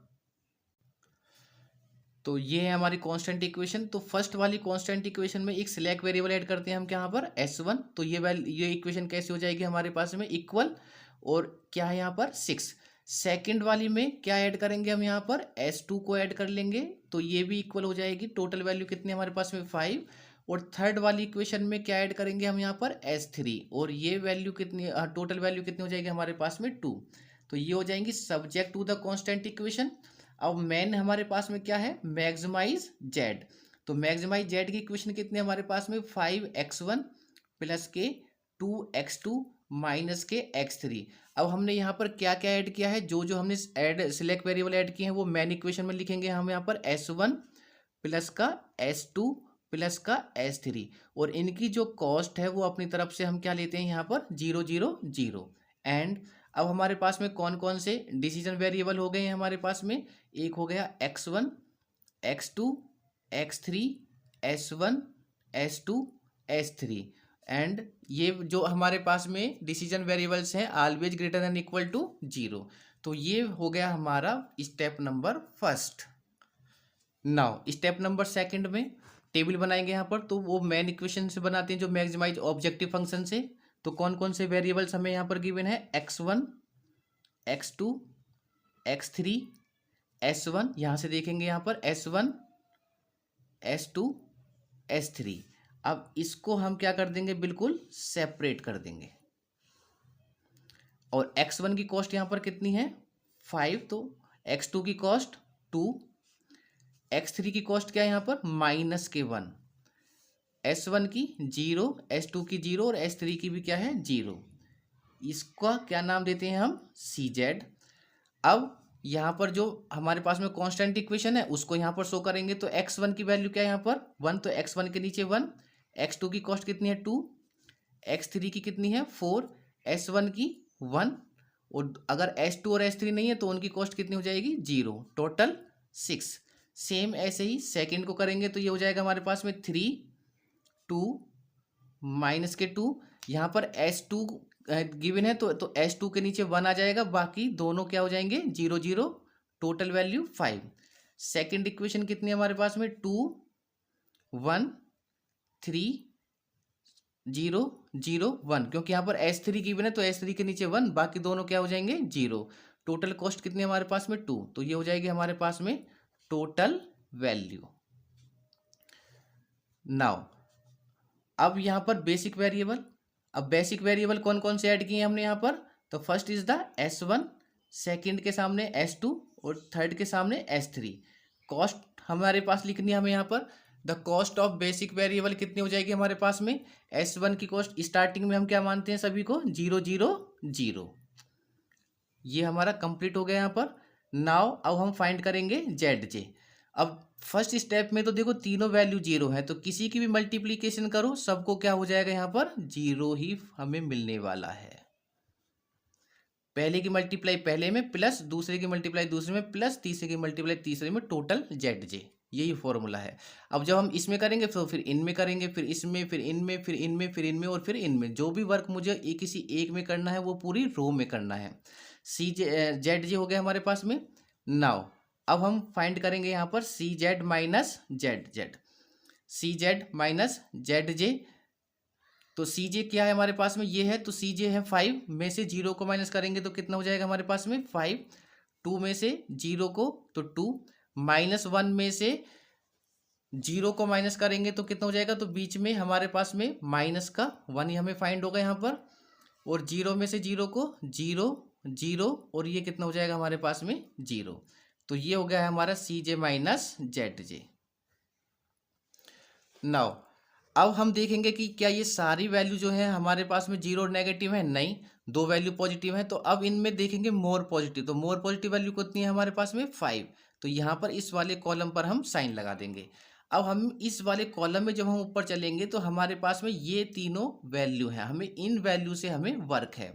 तो ये है हमारी कांस्टेंट इक्वेशन। तो फर्स्ट वाली कांस्टेंट इक्वेशन में एक सिलेक्ट वेरिएबल ऐड करते हैं हम यहाँ पर S1। तो ये इक्वेशन कैसे हो जाएगी हमारे पास में इक्वल, और क्या है यहाँ पर 6। सेकंड वाली में क्या ऐड करेंगे हम यहाँ पर S2 को ऐड कर लेंगे तो ये भी इक्वल हो जाएगी। टोटल वैल्यू कितनी हमारे पास में 5। और थर्ड वाली इक्वेशन में क्या ऐड करेंगे हम यहाँ पर S3, और ये वैल्यू कितनी, टोटल वैल्यू कितनी हो जाएगी हमारे पास में 2। तो ये हो जाएंगी subject to the constant equation. अब मेन हमारे पास में क्या है, मैक्सिमाइज जेड। तो मैक्सिमाइज जेड की इक्वेशन कितनी हमारे पास में 5x1 प्लस के 2x2 माइनस के x3। अब हमने यहाँ पर क्या क्या ऐड किया है, जो जो हमने सिलेक्ट वेरिएबल ऐड किए हैं वो मेन इक्वेशन में लिखेंगे हम यहाँ पर S1 प्लस का S2 प्लस का S3, और इनकी जो कॉस्ट है वो अपनी तरफ से हम क्या लेते हैं यहाँ पर 0 0 0। एंड अब हमारे पास में कौन कौन से डिसीजन वेरिएबल हो गए हैं हमारे पास में, एक हो गया x1, x2, x3, s1, s2, s3। And ये जो हमारे पास में डिसीजन वेरिएबल्स हैं always greater than equal to 0। तो ये हो गया हमारा step number first. Now step number second में टेबल बनाएंगे यहाँ पर। तो वो मेन इक्वेशन से बनाते हैं जो मैक्सिमाइज ऑब्जेक्टिव फंक्शन से। तो कौन कौन से वेरिएबल्स हमें यहाँ पर गिवन है, x1, x2, x3, s1। यहाँ से देखेंगे यहाँ पर s1, s2, s3। अब इसको हम क्या कर देंगे, बिल्कुल सेपरेट कर देंगे। और x1 की कॉस्ट यहाँ पर कितनी है 5, तो x2 की कॉस्ट 2, x3 की कॉस्ट क्या है यहाँ पर -1, S1 की 0, S2 की 0 और S3 की भी क्या है 0। इसका क्या नाम देते हैं हम CZ। अब यहाँ पर जो हमारे पास में कांस्टेंट इक्वेशन है उसको यहाँ पर शो करेंगे। तो x1 की वैल्यू क्या है यहाँ पर 1, तो x1 के नीचे 1, x2 की कॉस्ट कितनी है 2, x3 की कितनी है 4, s1 की 1, और अगर s2 और s3 नहीं है तो उनकी कॉस्ट कितनी हो जाएगी 0, टोटल 6। सेम ऐसे ही सेकंड को करेंगे तो ये हो जाएगा हमारे पास में 3, 2 माइनस के 2, यहाँ पर s2 गिवन है तो s2 के नीचे 1 आ जाएगा, बाकी दोनों क्या हो जाएंगे 0 0, टोटल वैल्यू 5। सेकंड इक्वेशन कितनी है हमारे पास में 2 1 3 0 0 1, क्योंकि यहाँ पर s3 गिवन है तो s3 के नीचे 1, बाकी दोनों क्या हो जाएंगे 0। टोटल कॉस्ट कितनी है हमारे पास में 2, तो ये हो जाएगी हमारे पास में टोटल वैल्यू। नाउ अब यहाँ पर बेसिक वेरिएबल, अब बेसिक वेरिएबल कौन कौन से ऐड किए हैं हमने यहाँ पर, तो first is the s1, second के सामने s2 और थर्ड के सामने s3। कॉस्ट हमारे पास लिखनी है हमें यहाँ पर, the cost of basic variable कितनी हो जाएगी हमारे पास में, s1 की कॉस्ट स्टार्टिंग में हम क्या मानते हैं सभी को 0 0 0, ये हमारा कंप्लीट हो गया यहाँ पर। नाउ अब हम फाइंड करेंगे ZJ। अब फर्स्ट स्टेप में तो देखो तीनों वैल्यू 0 है, तो किसी की भी मल्टीप्लीकेशन करो सबको क्या हो जाएगा यहाँ पर 0 ही हमें मिलने वाला है। पहले की मल्टीप्लाई पहले में प्लस दूसरे की मल्टीप्लाई दूसरे में प्लस तीसरे की मल्टीप्लाई तीसरे में, टोटल ZJ, यही फॉर्मूला है। अब जब हम इसमें करेंगे तो फिर इनमें करेंगे, फिर इसमें, फिर इनमें, फिर इनमें, फिर इनमें और फिर इनमें, जो भी वर्क मुझे किसी एक में करना है वो पूरी रो में करना है। ZJ हो गया हमारे पास में। नाउ अब हम फाइंड करेंगे यहाँ पर CZ minus ZZ, CZ minus ZJ। तो CJ क्या है हमारे पास में, ये है, तो CJ है 5 में से 0 को माइनस करेंगे तो कितना हो जाएगा हमारे पास में 5, 2 में से 0 को तो 2, -1 में से 0 को माइनस करेंगे तो कितना हो जाएगा, तो बीच में हमारे पास में माइनस का 1 ही हमें फाइंड होगा यहाँ पर, और 0 में से 0 को 0 0, और ये कितना हो जाएगा हमारे पास में 0। तो ये हो गया है हमारा CJ माइनस ZJ। नाउ अब हम देखेंगे कि क्या ये सारी वैल्यू जो है हमारे पास में 0 और नेगेटिव है, नहीं, 2 वैल्यू पॉजिटिव है। तो अब इनमें देखेंगे मोर पॉजिटिव, तो मोर पॉजिटिव वैल्यू कितनी है हमारे पास में 5, तो यहाँ पर इस वाले कॉलम पर हम साइन लगा देंगे। अब हम इस वाले कॉलम में जब हम ऊपर चलेंगे तो हमारे पास में ये तीनों वैल्यू है, हमें इन वैल्यू से हमें वर्क है।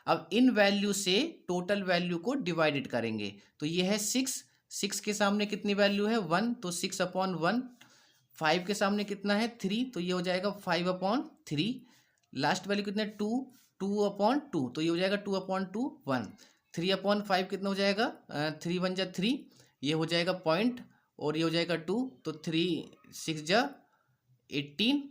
अब इन वैल्यू से टोटल वैल्यू को डिवाइडेड करेंगे, तो ये है 6, 6 के सामने कितनी वैल्यू है 1, तो 6/1, 5 के सामने कितना है 3, तो ये हो जाएगा 5/3, लास्ट वैल्यू कितना है 2, 2/2, तो ये हो जाएगा 2/2 1, 3/5 कितना हो जाएगा 3 1 जा 3, ये हो जाएगा पॉइंट, और ये हो जाएगा 2, तो 3 6 जा 18,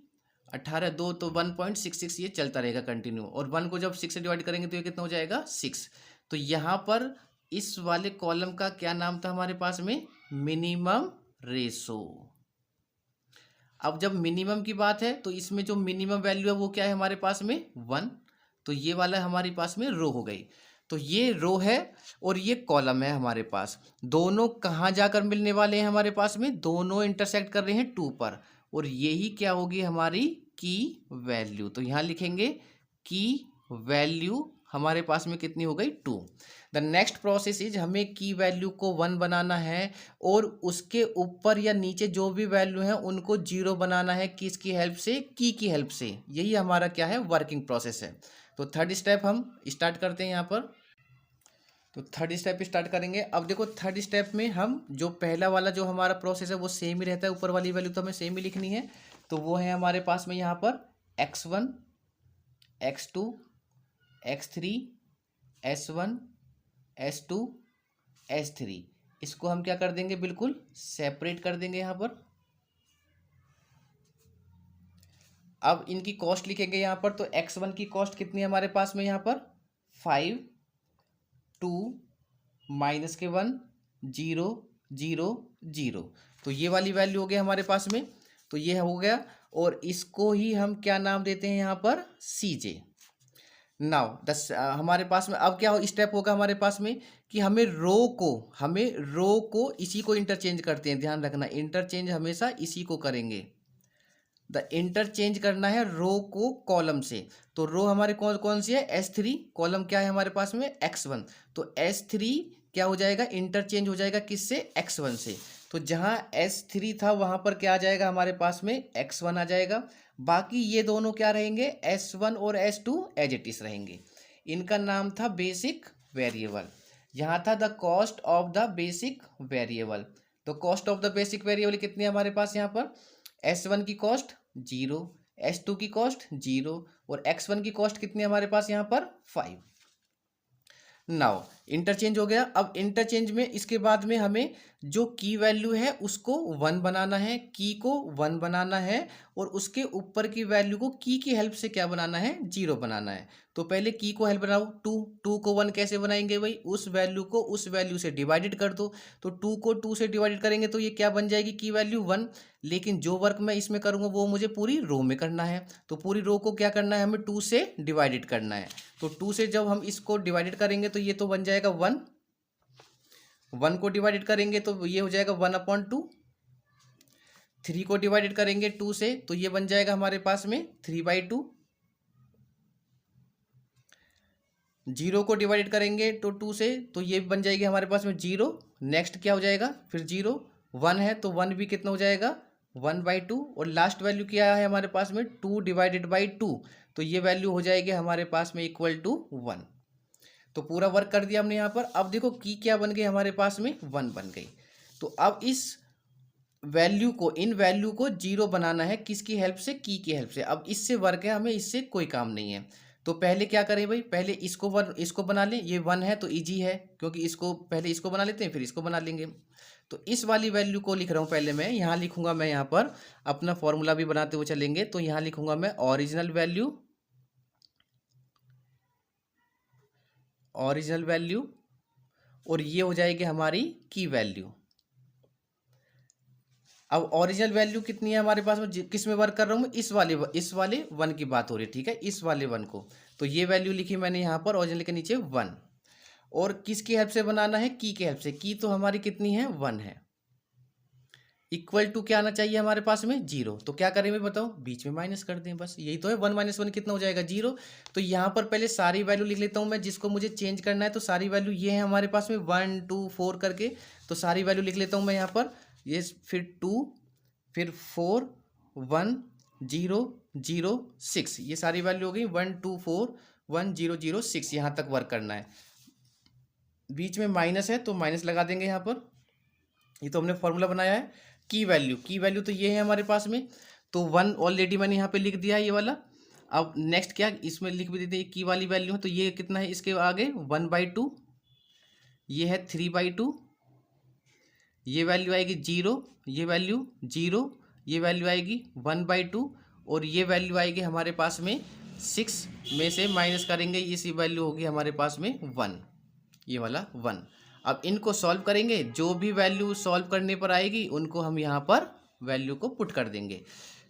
18 2 तो 1.66, ये चलता रहेगा कंटिन्यू, और 1 को जब 6 से डिवाइड करेंगे तो ये कितना हो जाएगा 6। तो यहाँ पर इस वाले कॉलम का क्या नाम था हमारे पास में, मिनिमम रेशो। अब जब मिनिमम की बात है तो इसमें जो मिनिमम वैल्यू है वो क्या है हमारे पास में 1, तो ये वाला हमारे पास में रो हो गई। तो ये रो है और ये कॉलम है हमारे पास, दोनों कहाँ जाकर मिलने वाले हैं हमारे पास में, दोनों इंटरसेक्ट कर रहे हैं 2 पर, और यही क्या होगी हमारी की वैल्यू। तो यहाँ लिखेंगे की वैल्यू हमारे पास में कितनी हो गई 2। द नेक्स्ट प्रोसेस इज, हमें की वैल्यू को 1 बनाना है और उसके ऊपर या नीचे जो भी वैल्यू है उनको 0 बनाना है, किसकी हेल्प से, की हेल्प से। यही हमारा क्या है वर्किंग प्रोसेस है। तो थर्ड स्टेप हम स्टार्ट करते हैं यहाँ पर, तो थर्ड स्टेप स्टार्ट करेंगे। अब देखो थर्ड स्टेप में हम जो पहला वाला जो हमारा प्रोसेस है वो सेम ही रहता है, ऊपर वाली वैल्यू तो हमें सेम ही लिखनी है। तो वो है हमारे पास में यहाँ पर x1 x2 x3 s1 s2 s3, इसको हम क्या कर देंगे, बिल्कुल सेपरेट कर देंगे यहाँ पर। अब इनकी कॉस्ट लिखेंगे यहाँ पर, तो x1 की कॉस्ट कितनी है हमारे पास में यहाँ पर 5, 2 माइनस के 1 0 0 0, तो ये वाली वैल्यू हो गई हमारे पास में, तो ये हो गया, और इसको ही हम क्या नाम देते हैं यहाँ पर CJ। नाउ हमारे पास में अब क्या स्टेप होगा हमारे पास में कि हमें रो को इसी को इंटरचेंज करते हैं, ध्यान रखना इंटरचेंज हमेशा इसी को करेंगे। द इंटरचेंज करना है रो को कॉलम से, तो रो हमारे कौन कौन सी है S3, कॉलम क्या है हमारे पास में x1, तो S3 क्या हो जाएगा, इंटरचेंज हो जाएगा किससे, x1 से। तो जहाँ S3 था वहाँ पर क्या आ जाएगा हमारे पास में, x1 आ जाएगा। बाकी ये दोनों क्या रहेंगे, S1 और S2 एज इट इज रहेंगे। इनका नाम था बेसिक वेरिएबल। यहाँ था the cost of the basic variable. तो cost of the basic variable कितनी है हमारे पास यहाँ पर, S1 की कॉस्ट 0, S2 की कॉस्ट 0 और x1 की कॉस्ट कितनी है हमारे पास यहाँ पर 5। नाउ इंटरचेंज हो गया। अब इंटरचेंज में इसके बाद में हमें जो की वैल्यू है उसको 1 बनाना है, की को 1 बनाना है, और उसके ऊपर की वैल्यू को की की हेल्प से क्या बनाना है, 0 बनाना है। तो पहले की को हेल्प बनाओ, 2 को 1 कैसे बनाएंगे भाई, उस वैल्यू को उस वैल्यू से डिवाइडेड कर दो। तो 2 को 2 से डिवाइडेड करेंगे तो ये क्या बन जाएगी, की वैल्यू 1। लेकिन जो वर्क मैं इसमें करूँगा वो मुझे पूरी रो में करना है, तो पूरी रो को क्या करना है, हमें 2 से डिवाइडेड करना है। तो 2 से जब हम इसको डिवाइडेड करेंगे तो ये तो बन जाएगा 1, 1 को डिवाइडेड करेंगे तो ये हो जाएगा 1/2। 3 को डिवाइडेड करेंगे 2 से तो ये बन जाएगा हमारे पास में 3/2। 0 को डिवाइडेड करेंगे तो 2 से तो ये बन जाएगी हमारे पास में 0। नेक्स्ट क्या हो जाएगा, फिर 0, 1 है तो 1 भी कितना हो जाएगा, 1/2। और लास्ट वैल्यू क्या है हमारे पास में, 2/2, तो ये वैल्यू हो जाएगी हमारे पास में इक्वल टू 1। तो पूरा वर्क कर दिया हमने यहाँ पर। अब देखो की क्या बन गई हमारे पास में, 1 बन गई। तो अब इस वैल्यू को, इन वैल्यू को 0 बनाना है, किसकी हेल्प से, की हेल्प से। अब इससे वर्क है, हमें इससे कोई काम नहीं है। तो पहले क्या करें भाई, पहले इसको बना लें। ये 1 है तो इजी है, क्योंकि इसको पहले इसको बना लेते हैं फिर इसको बना लेंगे। तो इस वाली वैल्यू को लिख रहा हूँ पहले मैं, यहाँ लिखूंगा मैं, यहाँ पर अपना फॉर्मूला भी बनाते हुए चलेंगे। तो यहाँ लिखूंगा मैं ओरिजिनल वैल्यू, और ये हो जाएगी हमारी की वैल्यू। अब ओरिजिनल वैल्यू कितनी है हमारे पास में, किस में वर्क कर रहा हूँ, इस वाले 1 की बात हो रही है, ठीक है, इस वाले 1 को। तो ये वैल्यू लिखी मैंने यहाँ पर ओरिजिनल के नीचे 1। और किसकी हेल्प से बनाना है, की हेल्प से। की तो हमारी कितनी है, 1 है। इक्वल टू क्या आना चाहिए हमारे पास में, 0। तो क्या करेंगे बताओ, बीच में माइनस कर दें, बस यही तो है। 1 - 1 कितना हो जाएगा, 0। तो यहाँ पर पहले सारी वैल्यू लिख लेता हूँ मैं, जिसको मुझे चेंज करना है। तो सारी वैल्यू ये है हमारे पास में 1 2 4 करके। तो सारी वैल्यू लिख लेता हूँ मैं यहाँ पर, ये फिर 2 फिर 4 1 0 0 6, ये सारी वैल्यू हो गई। 1 2 4 1 0 0 6, यहाँ तक वर्क करना है। बीच में माइनस है तो माइनस लगा देंगे यहाँ पर। ये तो हमने फॉर्मूला बनाया है। की वैल्यू तो ये है हमारे पास में। तो 1 ऑलरेडी मैंने यहाँ पे लिख दिया है ये वाला। अब नेक्स्ट क्या, इसमें लिख भी देते हैं की वाली वैल्यू है। तो ये कितना है, इसके आगे 1/2, ये है 3/2, ये वैल्यू आएगी 0, ये वैल्यू 0, ये वैल्यू आएगी 1/2, और ये वैल्यू आएगी हमारे पास में 6 में से माइनस करेंगे, इसी वैल्यू होगी हमारे पास में 1, ये वाला 1। अब इनको सॉल्व करेंगे, जो भी वैल्यू सॉल्व करने पर आएगी उनको हम यहाँ पर वैल्यू को पुट कर देंगे।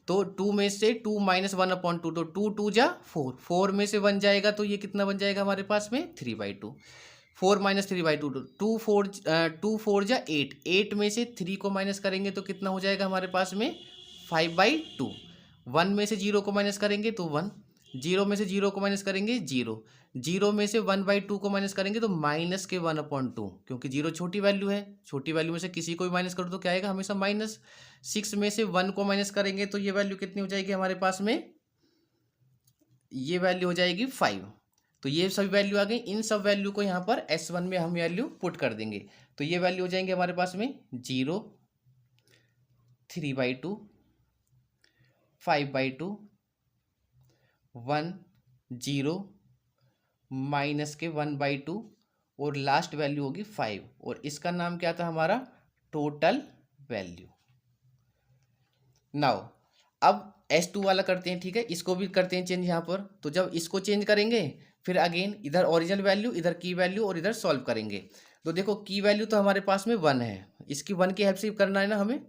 तो 2 में से 2 - 1/2, तो 2 2 जा 4, 4 में से 1 जाएगा तो ये कितना बन जाएगा हमारे पास में 3/2। 4 - 3/2, 2 4 जा 8, 8 में से 3 को माइनस करेंगे तो कितना हो जाएगा हमारे पास में 5/2। 1 में से 0 को माइनस करेंगे तो 1, 0 में से 0 को माइनस करेंगे 0, 0 में से 1/2 को माइनस करेंगे तो माइनस के 1/2, क्योंकि 0 छोटी वैल्यू है, छोटी वैल्यू में से किसी को भी माइनस करो तो क्या आएगा, हमेशा माइनस। 6 में से 1 को माइनस करेंगे तो ये वैल्यू कितनी हो जाएगी हमारे पास में, ये वैल्यू हो जाएगी 5। तो ये सभी वैल्यू आ गई। इन सब वैल्यू को यहाँ पर S1 में हम वैल्यू पुट कर देंगे। तो ये वैल्यू हो जाएंगे हमारे पास में 0 3/2 5/2 1 0 माइनस के 1/2, और लास्ट वैल्यू होगी 5, और इसका नाम क्या था हमारा, टोटल वैल्यू। नाउ अब S2 वाला करते हैं, ठीक है, इसको भी करते हैं चेंज यहाँ पर। तो जब इसको चेंज करेंगे फिर अगेन इधर ओरिजिनल वैल्यू, इधर की वैल्यू, और इधर सॉल्व करेंगे। तो देखो की वैल्यू तो हमारे पास में 1 है, इसकी 1 की हेल्प से करना है ना हमें।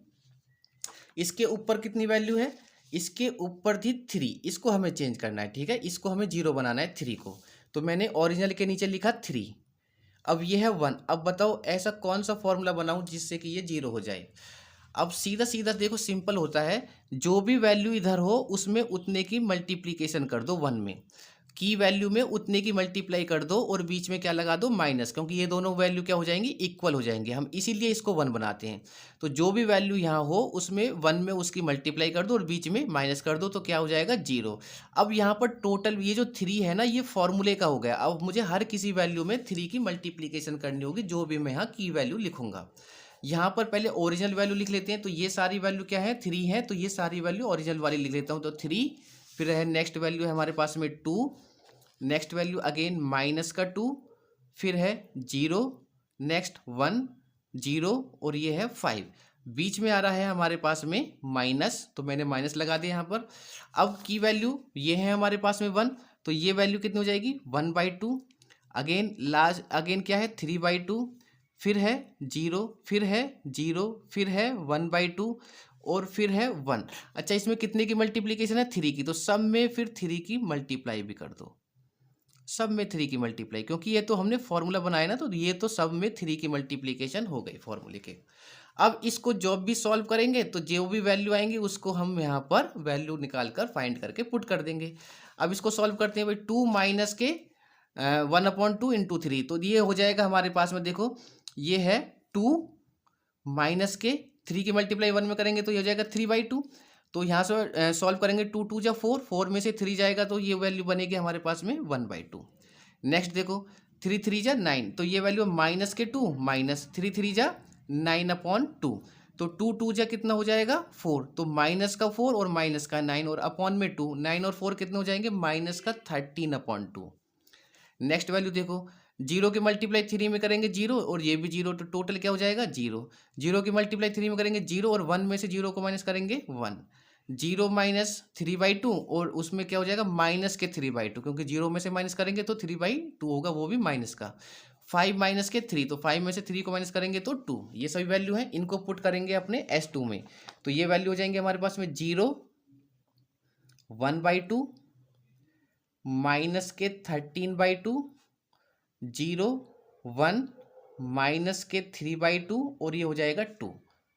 इसके ऊपर कितनी वैल्यू है, इसके ऊपर थी 3, इसको हमें चेंज करना है, ठीक है, इसको हमें 0 बनाना है 3 को। तो मैंने ओरिजिनल के नीचे लिखा 3। अब ये है 1। अब बताओ ऐसा कौन सा फॉर्मूला बनाऊं जिससे कि ये 0 हो जाए। अब सीधा सीधा देखो, सिंपल होता है, जो भी वैल्यू इधर हो उसमें उतने की मल्टीप्लीकेशन कर दो 1 में। की वैल्यू में उतने की मल्टीप्लाई कर दो और बीच में क्या लगा दो, माइनस, क्योंकि ये दोनों वैल्यू क्या हो जाएंगी, इक्वल हो जाएंगे। हम इसीलिए इसको 1 बनाते हैं। तो जो भी वैल्यू यहाँ हो उसमें 1 में उसकी मल्टीप्लाई कर दो और बीच में माइनस कर दो, तो क्या हो जाएगा, 0। अब यहाँ पर टोटल ये जो 3 है ना, ये फॉर्मूले का हो गया। अब मुझे हर किसी वैल्यू में 3 की मल्टीप्लीकेशन करनी होगी, जो भी मैं यहाँ की वैल्यू लिखूंगा। यहाँ पर पहले ओरिजिनल वैल्यू लिख लेते हैं। तो ये सारी वैल्यू क्या है, 3 है, तो ये सारी वैल्यू ओरिजिनल वाली लिख लेता हूँ। तो 3, फिर है नेक्स्ट वैल्यू है हमारे पास में 2, नेक्स्ट वैल्यू अगेन माइनस का 2, फिर है 0, नेक्स्ट 1, 0 और ये है 5। बीच में आ रहा है हमारे पास में माइनस, तो मैंने माइनस लगा दिया यहाँ पर। अब की वैल्यू ये है हमारे पास में 1, तो ये वैल्यू कितनी हो जाएगी, 1/2। अगेन लास्ट अगेन क्या है, 3/2, फिर है 0, फिर है 0, फिर है 1/2 और फिर है 1। अच्छा, इसमें कितने की मल्टीप्लीकेशन है, 3 की, तो सब में फिर 3 की मल्टीप्लाई भी कर दो, सब में 3 की मल्टीप्लाई, क्योंकि ये तो हमने फॉर्मूला बनाया ना, तो ये तो सब में 3 की मल्टीप्लीकेशन हो गई फॉर्मूले के। अब इसको जब भी सॉल्व करेंगे तो जो भी वैल्यू आएंगी उसको हम यहाँ पर वैल्यू निकाल कर फाइंड करके पुट कर देंगे। अब इसको सॉल्व करते हैं भाई, 2 माइनस के 1/2 इंटू 3, तो ये हो जाएगा हमारे पास में, देखो ये है 2 माइनस के 3 की मल्टीप्लाई 1 में करेंगे तो ये हो जाएगा 3/2। तो यहाँ से सॉल्व करेंगे, 2 2 जा 4, 4 में से 3 जाएगा तो ये वैल्यू बनेगी हमारे पास में 1/2। नेक्स्ट देखो 3 3 जा 9, तो ये वैल्यू माइनस के 2 माइनस 3 3 जा 9/2, तो 2 2 जा कितना हो जाएगा 4, तो माइनस का 4 और माइनस का 9 और अपॉन में 2, 9 और 4 कितने हो जाएंगे, माइनस का 13/2। नेक्स्ट वैल्यू देखो, 0 की मल्टीप्लाई 3 में करेंगे 0 और ये भी 0, तो टोटल क्या हो जाएगा 0। 0 की मल्टीप्लाई 3 में करेंगे 0 और 1 में से 0 को माइनस करेंगे 1, 0 माइनस 3/2 और उसमें क्या हो जाएगा, माइनस के 3/2, क्योंकि 0 में से माइनस करेंगे तो 3/2 होगा, वो भी माइनस का। 5 माइनस के 3, तो 5 में से 3 को माइनस करेंगे तो 2। ये सभी वैल्यू हैं, इनको पुट करेंगे अपने S2 में, तो ये वैल्यू हो जाएंगे हमारे पास में 0, 1/2, माइनस के 13/2, 0, 1, माइनस के 3/2 और ये हो जाएगा 2।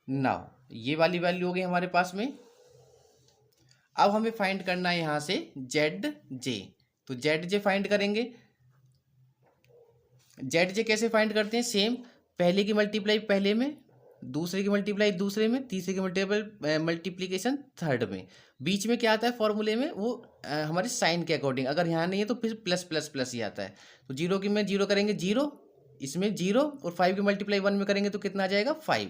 नाउ ये वाली वैल्यू हो गई हमारे पास में। अब हमें फाइंड करना है यहाँ से ZJ, तो ZJ फाइंड करेंगे। ZJ कैसे फाइंड करते हैं, सेम, पहले की मल्टीप्लाई पहले में, दूसरे की मल्टीप्लाई दूसरे में, तीसरे की मल्टीप्लीकेशन थर्ड में। बीच में क्या आता है फॉर्मूले में, वो हमारे साइन के अकॉर्डिंग, अगर यहाँ नहीं है तो फिर प्लस प्लस प्लस ही आता है। तो 0 की में 0 करेंगे 0, इसमें 0 और 5 की मल्टीप्लाई 1 में करेंगे तो कितना आ जाएगा 5।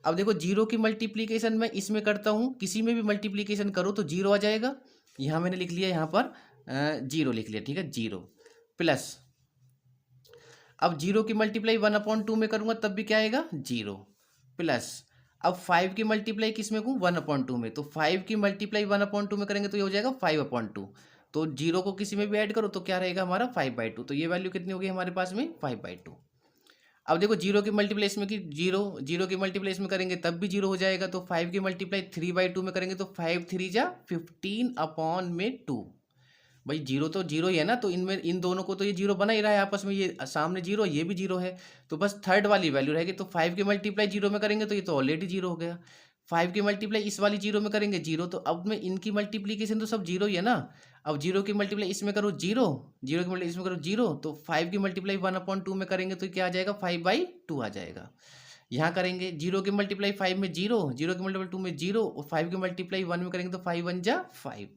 अब देखो 0 की मल्टीप्लीकेशन मैं इसमें करता हूँ, किसी में भी मल्टीप्लीकेशन करो तो 0 आ जाएगा। यहाँ मैंने लिख लिया, यहाँ पर 0 लिख लिया, ठीक है, 0 प्लस, अब 0 की मल्टीप्लाई 1/2 में करूँगा तब भी क्या आएगा 0 प्लस, अब 5 की मल्टीप्लाई किस में करूँ 1/2 में, तो 5 की मल्टीप्लाई 1/2 में करेंगे तो ये हो जाएगा 5/2, तो 0 को किसी में भी ऐड करो तो क्या रहेगा हमारा 5/2, तो ये वैल्यू कितनी होगी हमारे पास में 5/2। अब देखो 0 की मल्टीप्लाई इसमें की 0 की मल्टीप्लाई इसमें करेंगे तब भी 0 हो जाएगा, तो 5 की मल्टीप्लाई 3/2 में करेंगे तो 5 3 जा 15/2। भाई 0 तो 0 ही है ना, तो इनमें इन दोनों को तो ये 0 बना ही रहा है आपस में, ये सामने 0 ये भी 0 है, तो बस थर्ड वाली वैल्यू रहेगी। तो 5 की मल्टीप्लाई 0 में करेंगे तो ये तो ऑलरेडी 0 हो गया, 5 की मल्टीप्लाई इस वाली 0 में करेंगे 0, तो अब में इनकी मल्टीप्लीकेशन तो सब 0 ही है ना। अब 0 की मल्टीप्लाई इसमें करो 0, 0 की मल्टीप्लाई इसमें करो 0, तो 5 की मल्टीप्लाई 1/2 में करेंगे तो क्या आ जाएगा 5/2 आ जाएगा। यहाँ करेंगे 0 की मल्टीप्लाई 5 में 0, 0 की मल्टीप्लाई 2 में 0 और 5 की मल्टीप्लाई 1 में करेंगे तो 5 1 जा 5।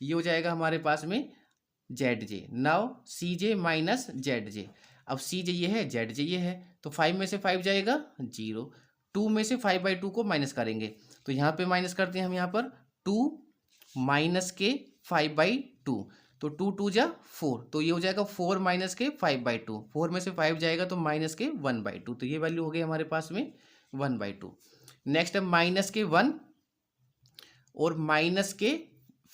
ये हो जाएगा हमारे पास में ZJ। Now CJ minus ZJ, अब CJ ये है, ZJ ये है, तो 5 में से 5 जाएगा 0, 2 में से 5/2 को माइनस करेंगे, तो यहाँ पे माइनस करते हैं हम, यहाँ पर 2 माइनस के 5/2, तो 2 2 जा 4, तो ये हो जाएगा 4 माइनस के 5/2, 4 में से 5 जाएगा तो माइनस के 1/2, तो ये वैल्यू हो गई हमारे पास में 1/2। नेक्स्ट है माइनस के 1 और माइनस के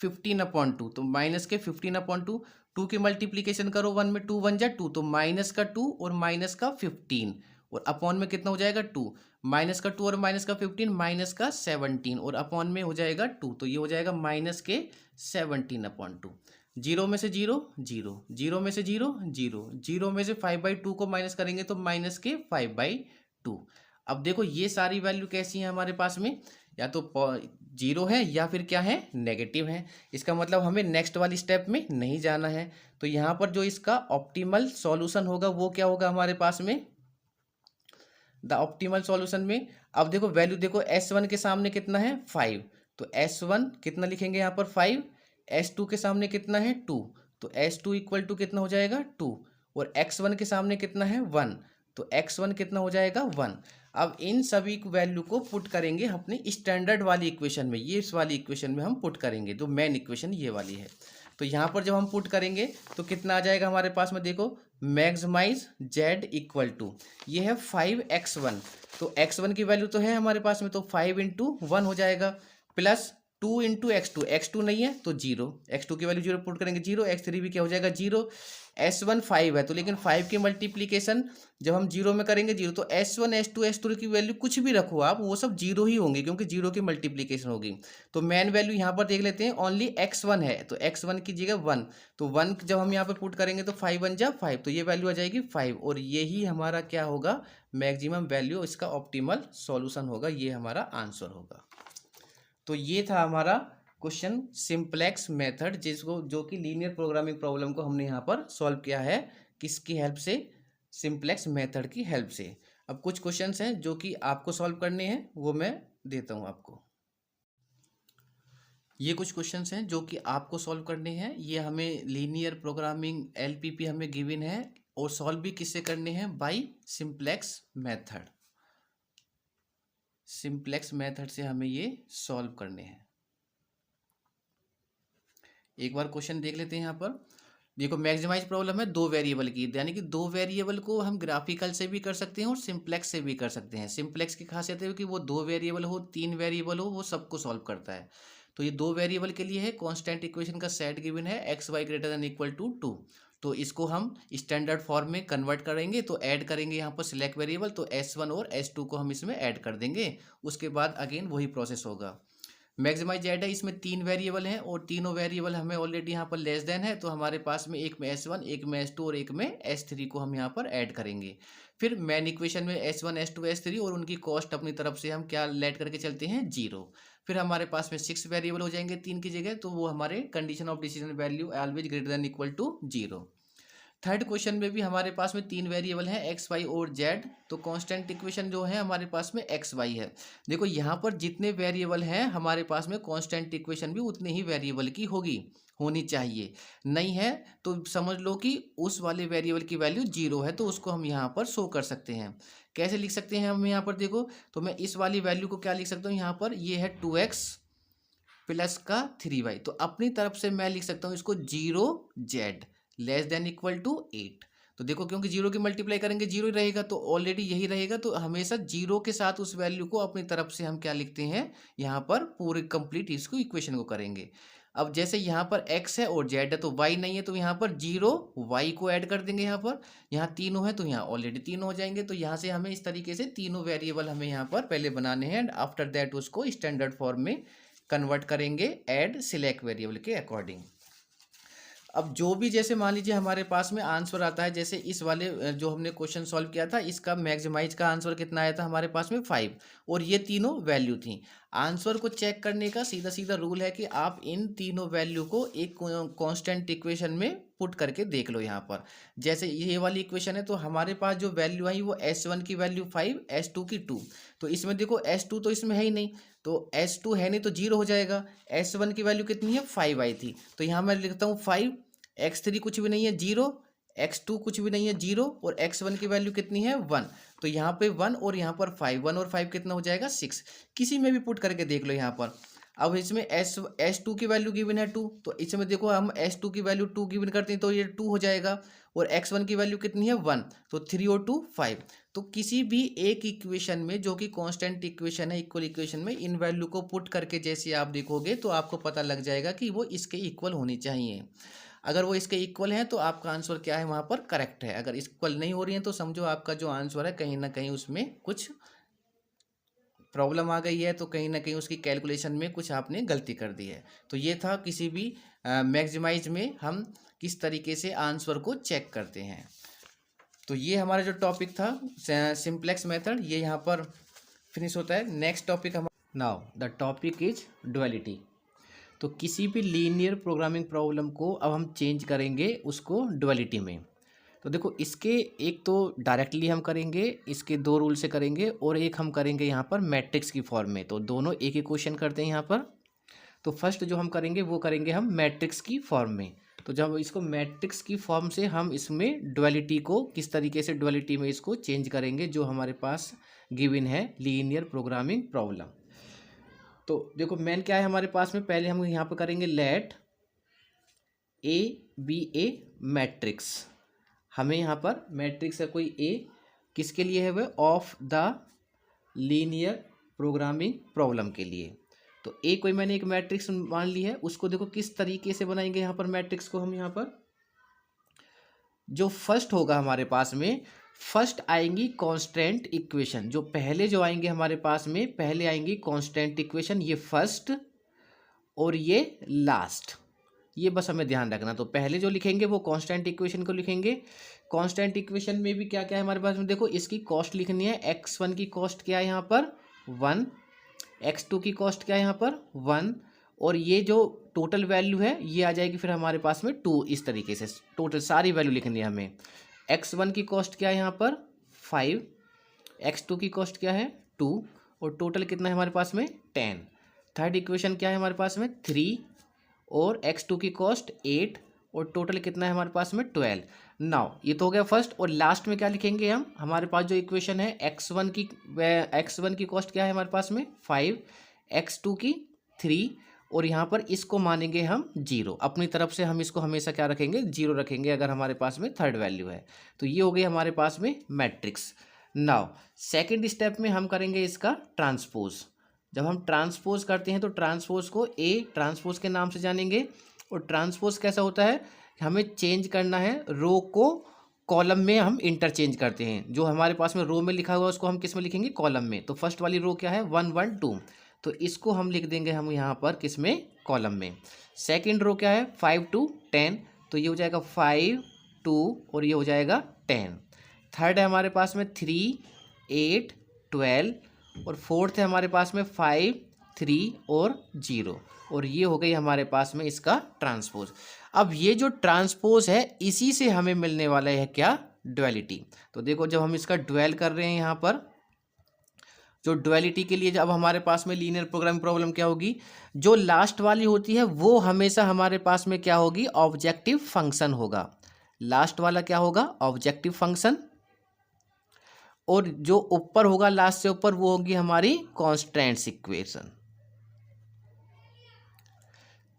15/2, तो माइनस के 15/2, 2 की मल्टीप्लीकेशन करो 1 में, 2 1 जा 2, तो माइनस का 2 और माइनस का 15 और अपॉन में कितना हो जाएगा 2, माइनस का 2 और माइनस का 15 माइनस का 17 और अपॉन में हो जाएगा 2, तो ये हो जाएगा माइनस के 17/2। 0 में से 0 0, 0 में से 0 0, 0 में से 5/2 को माइनस करेंगे तो माइनस के 5/2। अब देखो ये सारी वैल्यू कैसी है हमारे पास में, या तो जीरो है या फिर क्या है, नेगेटिव है। इसका मतलब हमें नेक्स्ट वाली स्टेप में नहीं जाना है। तो यहाँ पर जो इसका ऑप्टिमल सॉल्यूशन होगा वो क्या होगा हमारे पास में, द ऑप्टिमल सॉल्यूशन में। अब देखो वैल्यू देखो, S1 के सामने कितना है 5, तो S1 कितना लिखेंगे यहाँ पर 5, S2 के सामने कितना है 2, तो S2 इक्वल टू कितना हो जाएगा 2, और X1 के सामने कितना है 1, तो X1 कितना हो जाएगा 1। अब इन सभी वैल्यू को पुट करेंगे अपनी स्टैंडर्ड वाली इक्वेशन में, ये इस वाली इक्वेशन में हम पुट करेंगे, जो मेन इक्वेशन ये वाली है। तो यहाँ पर जब हम पुट करेंगे तो कितना आ जाएगा हमारे पास में, देखो मैक्सिमाइज Z इक्वल टू, ये है 5x1, तो x1 की वैल्यू तो है हमारे पास में, तो 5 इंटू 1 हो जाएगा, प्लस 2 इंटू x2 नहीं है तो जीरो, x2 की वैल्यू जीरो पुट करेंगे जीरो, x3 भी क्या हो जाएगा जीरो, S1 5 है तो लेकिन 5 की मल्टीप्लीकेशन जब हम जीरो में करेंगे जीरो, तो S1 S2 S3 की वैल्यू कुछ भी रखो आप, वो सब जीरो ही होंगे क्योंकि जीरो की मल्टीप्लीकेशन होगी। तो मेन वैल्यू यहाँ पर देख लेते हैं, ओनली x1 है तो x1 की जगह 1, तो 1 जब हम यहाँ पे पुट करेंगे तो 5 1 जा 5, तो ये वैल्यू आ जाएगी 5, और यही हमारा क्या होगा, मैक्सिमम वैल्यू, इसका ऑप्टिमल सॉल्यूशन होगा, ये हमारा आंसर होगा। तो ये था हमारा क्वेश्चन सिंप्लेक्स मेथड, जिसको जो कि लीनियर प्रोग्रामिंग प्रॉब्लम को हमने यहाँ पर सॉल्व किया है, किसकी हेल्प से, सिंप्लेक्स मेथड की हेल्प से। अब कुछ क्वेश्चंस हैं जो कि आपको सॉल्व करने हैं, वो मैं देता हूँ आपको। ये कुछ क्वेश्चंस हैं जो कि आपको सॉल्व करने हैं, ये हमें लीनियर प्रोग्रामिंग LPP हमें गिवन है, और सॉल्व भी किससे करने हैं, by simplex method. Simplex method से हमें ये सॉल्व करने हैं। एक बार क्वेश्चन देख लेते हैं यहाँ पर। देखो मैक्सिमाइज प्रॉब्लम है दो वेरिएबल की, यानी कि दो वेरिएबल को हम ग्राफिकल से भी कर सकते हैं और सिंप्लेक्स से भी कर सकते हैं। सिंप्लेक्स की खासियत है कि वो दो वेरिएबल हो, तीन वेरिएबल हो, वो सबको सॉल्व करता है। तो ये दो वेरिएबल के लिए है, कांस्टेंट इक्वेशन का सेट गिवन है XY greater than equal to 2, तो इसको हम स्टैंडर्ड फॉर्म में कन्वर्ट करेंगे, तो ऐड करेंगे यहाँ पर सिलेक्ट वेरिएबल, तो S1 और S2 को हम इसमें ऐड कर देंगे, उसके बाद अगेन वही प्रोसेस होगा। मैक्सिमाइज Z है, इसमें तीन वेरिएबल हैं और तीनों वेरिएबल हमें ऑलरेडी यहाँ पर लेस देन है, तो हमारे पास में एक में S1, एक में S2 और एक में S3 को हम यहाँ पर ऐड करेंगे। फिर मेन इक्वेशन में S1 S2 S3 और उनकी कॉस्ट अपनी तरफ से हम क्या लेट करके चलते हैं, जीरो। फिर हमारे पास में 6 वेरिएबल हो जाएंगे तीन की जगह, तो वो हमारे condition of decision value always greater than equal to zero. Third question में भी हमारे पास में तीन वेरिएबल हैं XY और Z, तो कांस्टेंट इक्वेशन जो है हमारे पास में XY है। देखो यहाँ पर जितने वेरिएबल हैं हमारे पास में, कांस्टेंट इक्वेशन भी उतने ही वेरिएबल की होनी चाहिए, नहीं है तो समझ लो कि उस वाले वेरिएबल की वैल्यू जीरो है, तो उसको हम यहाँ पर शो कर सकते हैं। कैसे लिख सकते हैं हम यहाँ पर, देखो तो मैं इस वाली वैल्यू को क्या लिख सकता हूँ, यहाँ पर ये है 2x प्लस का 3y, तो अपनी तरफ से मैं लिख सकता हूँ इसको 0z less than equal to 8। तो देखो क्योंकि जीरो की मल्टीप्लाई करेंगे जीरो ही रहेगा, तो ऑलरेडी यही रहेगा, तो हमेशा जीरो के साथ उस वैल्यू को अपनी तरफ से हम क्या लिखते हैं, यहाँ पर पूरे कंप्लीट इसको इक्वेशन को करेंगे। अब जैसे यहाँ पर x है और z है तो y नहीं है, तो यहाँ पर जीरो y को ऐड कर देंगे, यहाँ तीनों है तो यहाँ ऑलरेडी तीनों हो जाएंगे। तो यहाँ से हमें इस तरीके से तीनों वेरिएबल हमें यहाँ पर पहले बनाने हैं, एंड आफ्टर दैट उसको स्टैंडर्ड फॉर्म में कन्वर्ट करेंगे ऐड सिलेक्ट वेरिएबल के अकॉर्डिंग। अब जो भी जैसे मान लीजिए हमारे पास में आंसर आता है, जैसे इस वाले जो हमने क्वेश्चन सॉल्व किया था, इसका मैक्सिमाइज का आंसर कितना आया था हमारे पास में 5, और ये तीनों वैल्यू थी। आंसर को चेक करने का सीधा सीधा रूल है कि आप इन तीनों वैल्यू को एक कांस्टेंट इक्वेशन में पुट करके देख लो। यहाँ पर जैसे ये वाली इक्वेशन है, तो हमारे पास जो वैल्यू आई वो S1 की वैल्यू 5, S2 की 2, तो इसमें देखो S2 तो इसमें है ही नहीं, तो S2 है नहीं तो जीरो हो जाएगा। S1 की वैल्यू कितनी है 5 आई थी, तो यहाँ मैं लिखता हूँ 5, x3 कुछ भी नहीं है जीरो, x2 कुछ भी नहीं है जीरो, और x1 की वैल्यू कितनी है 1, तो यहाँ पे 1 और यहाँ पर 5, 1 और 5 कितना हो जाएगा 6, किसी में भी पुट करके देख लो यहाँ पर। अब इसमें S2 की वैल्यू गिवन है 2, तो इसमें देखो हम S2 की वैल्यू 2 गिवन करते हैं तो ये 2 हो जाएगा, और x1 की वैल्यू कितनी है 1, तो 3 और 2 5। तो किसी भी एक इक्वेशन में जो कि कांस्टेंट इक्वेशन है, इक्वल इक्वेशन में, इन वैल्यू को पुट करके जैसे आप देखोगे तो आपको पता लग जाएगा कि वो इसके इक्वल होनी चाहिए। अगर वो इसके इक्वल हैं तो आपका आंसर क्या है वहाँ पर करेक्ट है, अगर इक्वल नहीं हो रही है तो समझो आपका जो आंसर है कहीं ना कहीं उसमें कुछ प्रॉब्लम आ गई है, तो कहीं ना कहीं उसकी कैलकुलेशन में कुछ आपने गलती कर दी है। तो ये था किसी भी मैक्सिमाइज में हम किस तरीके से आंसर को चेक करते हैं। तो ये हमारा जो टॉपिक था सिंप्लेक्स मेथड, ये यहाँ पर फिनिश होता है। Next topic now the topic is duality. तो किसी भी लीनियर प्रोग्रामिंग प्रॉब्लम को अब हम चेंज करेंगे उसको डुअलिटी में। तो देखो इसके एक तो डायरेक्टली हम करेंगे, इसके दो रूल से करेंगे, और एक हम करेंगे यहाँ पर मैट्रिक्स की फॉर्म में। तो दोनों एक ही क्वेश्चन करते हैं यहाँ पर। तो फर्स्ट जो हम करेंगे वो करेंगे हम मैट्रिक्स की फॉर्म में। तो जब इसको मैट्रिक्स की फॉर्म से हम इसमें डुअलिटी को किस तरीके से डुअलिटी में इसको चेंज करेंगे जो हमारे पास गिवन है लीनियर प्रोग्रामिंग प्रॉब्लम। तो देखो मेन क्या है हमारे पास में, पहले हम यहाँ पर करेंगे let A be a matrix. हमें यहाँ पर मैट्रिक्स है कोई ए, किसके लिए है वह, of the linear programming problem के लिए। तो ए कोई मैंने एक मैट्रिक्स मान ली है, उसको देखो किस तरीके से बनाएंगे यहाँ पर मैट्रिक्स को हम। यहाँ पर जो फर्स्ट होगा हमारे पास में, फर्स्ट आएंगी कांस्टेंट इक्वेशन। जो पहले जो आएंगे हमारे पास में, पहले आएंगी कांस्टेंट इक्वेशन, ये फर्स्ट और ये लास्ट, ये बस हमें ध्यान रखना। तो पहले जो लिखेंगे वो कांस्टेंट इक्वेशन को लिखेंगे। कांस्टेंट इक्वेशन में भी क्या क्या है हमारे पास में, देखो इसकी कॉस्ट लिखनी है। x1 की कॉस्ट क्या है यहाँ पर 1, x2 की कॉस्ट क्या है यहाँ पर 1, और ये जो टोटल वैल्यू है ये आ जाएगी फिर हमारे पास में 2। इस तरीके से टोटल सारी वैल्यू लिखनी है हमें। x1 की कॉस्ट क्या है यहाँ पर 5, x2 की कॉस्ट क्या है 2, और टोटल कितना है हमारे पास में 10। थर्ड इक्वेशन क्या है हमारे पास में 3, और x2 की कॉस्ट 8, और टोटल कितना है हमारे पास में 12। नाउ ये तो हो गया फर्स्ट, और लास्ट में क्या लिखेंगे हम, हमारे पास जो इक्वेशन है x1 की कॉस्ट क्या है हमारे पास में 5, x2 की 3, और यहाँ पर इसको मानेंगे हम 0। अपनी तरफ से हम इसको हमेशा क्या रखेंगे 0 रखेंगे अगर हमारे पास में थर्ड वैल्यू है। तो ये हो गई हमारे पास में मैट्रिक्स। नाउ सेकेंड स्टेप में हम करेंगे इसका ट्रांसपोज। जब हम ट्रांसपोज करते हैं तो ट्रांसपोज को ए ट्रांसपोज के नाम से जानेंगे। और ट्रांसपोज कैसा होता है, हमें चेंज करना है रो को कॉलम में, हम इंटरचेंज करते हैं। जो हमारे पास में रो में लिखा हुआ है उसको हम किस में लिखेंगे, कॉलम में। तो फर्स्ट वाली रो क्या है 1 1 2, तो इसको हम लिख देंगे हम यहाँ पर किस में, कॉलम में। सेकेंड रो क्या है 5 2 10, तो ये हो जाएगा 5 2 और ये हो जाएगा 10। थर्ड है हमारे पास में 3 8 12, और फोर्थ है हमारे पास में 5 3 और 0, और ये हो गई हमारे पास में इसका ट्रांसपोज। अब ये जो ट्रांसपोज है इसी से हमें मिलने वाला है क्या, डुअलिटी। तो देखो जब हम इसका डुअल कर रहे हैं यहाँ पर, जो डुअलिटी के लिए जब हमारे पास में लीनियर प्रोग्रामिंग प्रॉब्लम क्या होगी, जो लास्ट वाली होती है वो हमेशा हमारे पास में क्या होगी, ऑब्जेक्टिव फंक्शन होगा। लास्ट वाला क्या होगा, ऑब्जेक्टिव फंक्शन, और जो ऊपर होगा लास्ट से ऊपर वो होगी हमारी कांस्टेंट्स इक्वेशन।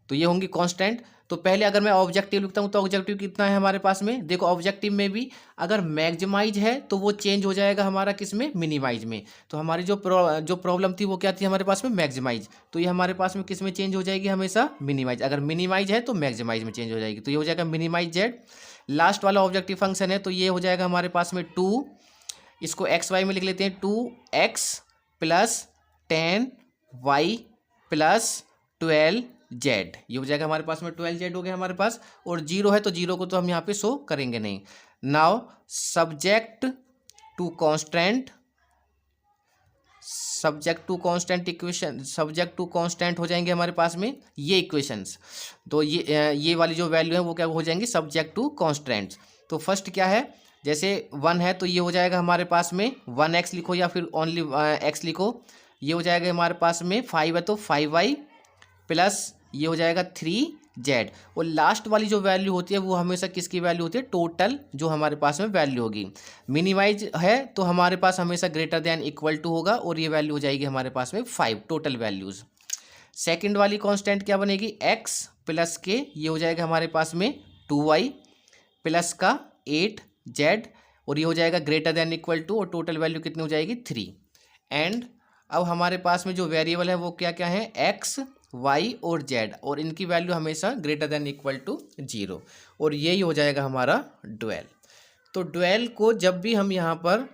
तो ये होंगी कांस्टेंट। तो पहले अगर मैं ऑब्जेक्टिव लिखता हूं तो ऑब्जेक्टिव कितना है हमारे पास में, देखो ऑब्जेक्टिव में भी अगर मैक्सिमाइज है तो वो चेंज हो जाएगा हमारा किस में, मिनिमाइज में। तो हमारी जो प्रॉब्लम थी वो क्या थी हमारे पास में, मैक्सिमाइज। तो ये हमारे पास में किस में चेंज हो जाएगी, हमेशा मिनिमाइज। अगर मिनिमाइज है तो मैक्सिमाइज में चेंज हो जाएगी। तो ये हो जाएगा मिनिमाइज जेड। लास्ट वाला ऑब्जेक्टिव फंक्शन है तो ये हो जाएगा हमारे पास में 2, इसको एक्स वाई में लिख लेते हैं, 2x plus 10y plus 12z, ये हो जाएगा हमारे पास में 12z हो गया हमारे पास। और 0 है तो 0 को तो हम यहाँ पे शो करेंगे नहीं। Now subject to constant equation, subject to constant हो जाएंगे हमारे पास में ये इक्वेशंस। तो ये वाली जो वैल्यू है वो क्या हो जाएंगी, सब्जेक्ट टू कांस्टेंट। तो फर्स्ट क्या है, जैसे 1 है तो ये हो जाएगा हमारे पास में 1x लिखो या फिर ओनली x लिखो, ये हो जाएगा हमारे पास में 5 है तो 5y प्लस ये हो जाएगा 3z। और लास्ट वाली जो वैल्यू होती है वो हमेशा किसकी वैल्यू होती है, टोटल जो हमारे पास में वैल्यू होगी। मिनिमाइज है तो हमारे पास हमेशा ग्रेटर देन इक्वल टू होगा, और ये वैल्यू हो जाएगी हमारे पास में 5 टोटल वैल्यूज़। सेकेंड वाली कॉन्स्टेंट क्या बनेगी, x प्लस के, ये हो जाएगा हमारे पास में 2y प्लस का 8z, और ये हो जाएगा ग्रेटर देन इक्वल टू, और टोटल वैल्यू कितनी हो जाएगी 3। एंड अब हमारे पास में जो वेरिएबल है वो क्या क्या है, x y और z, और इनकी वैल्यू हमेशा ग्रेटर देन इक्वल टू 0, और यही हो जाएगा हमारा डुअल। तो डुअल को जब भी हम यहाँ पर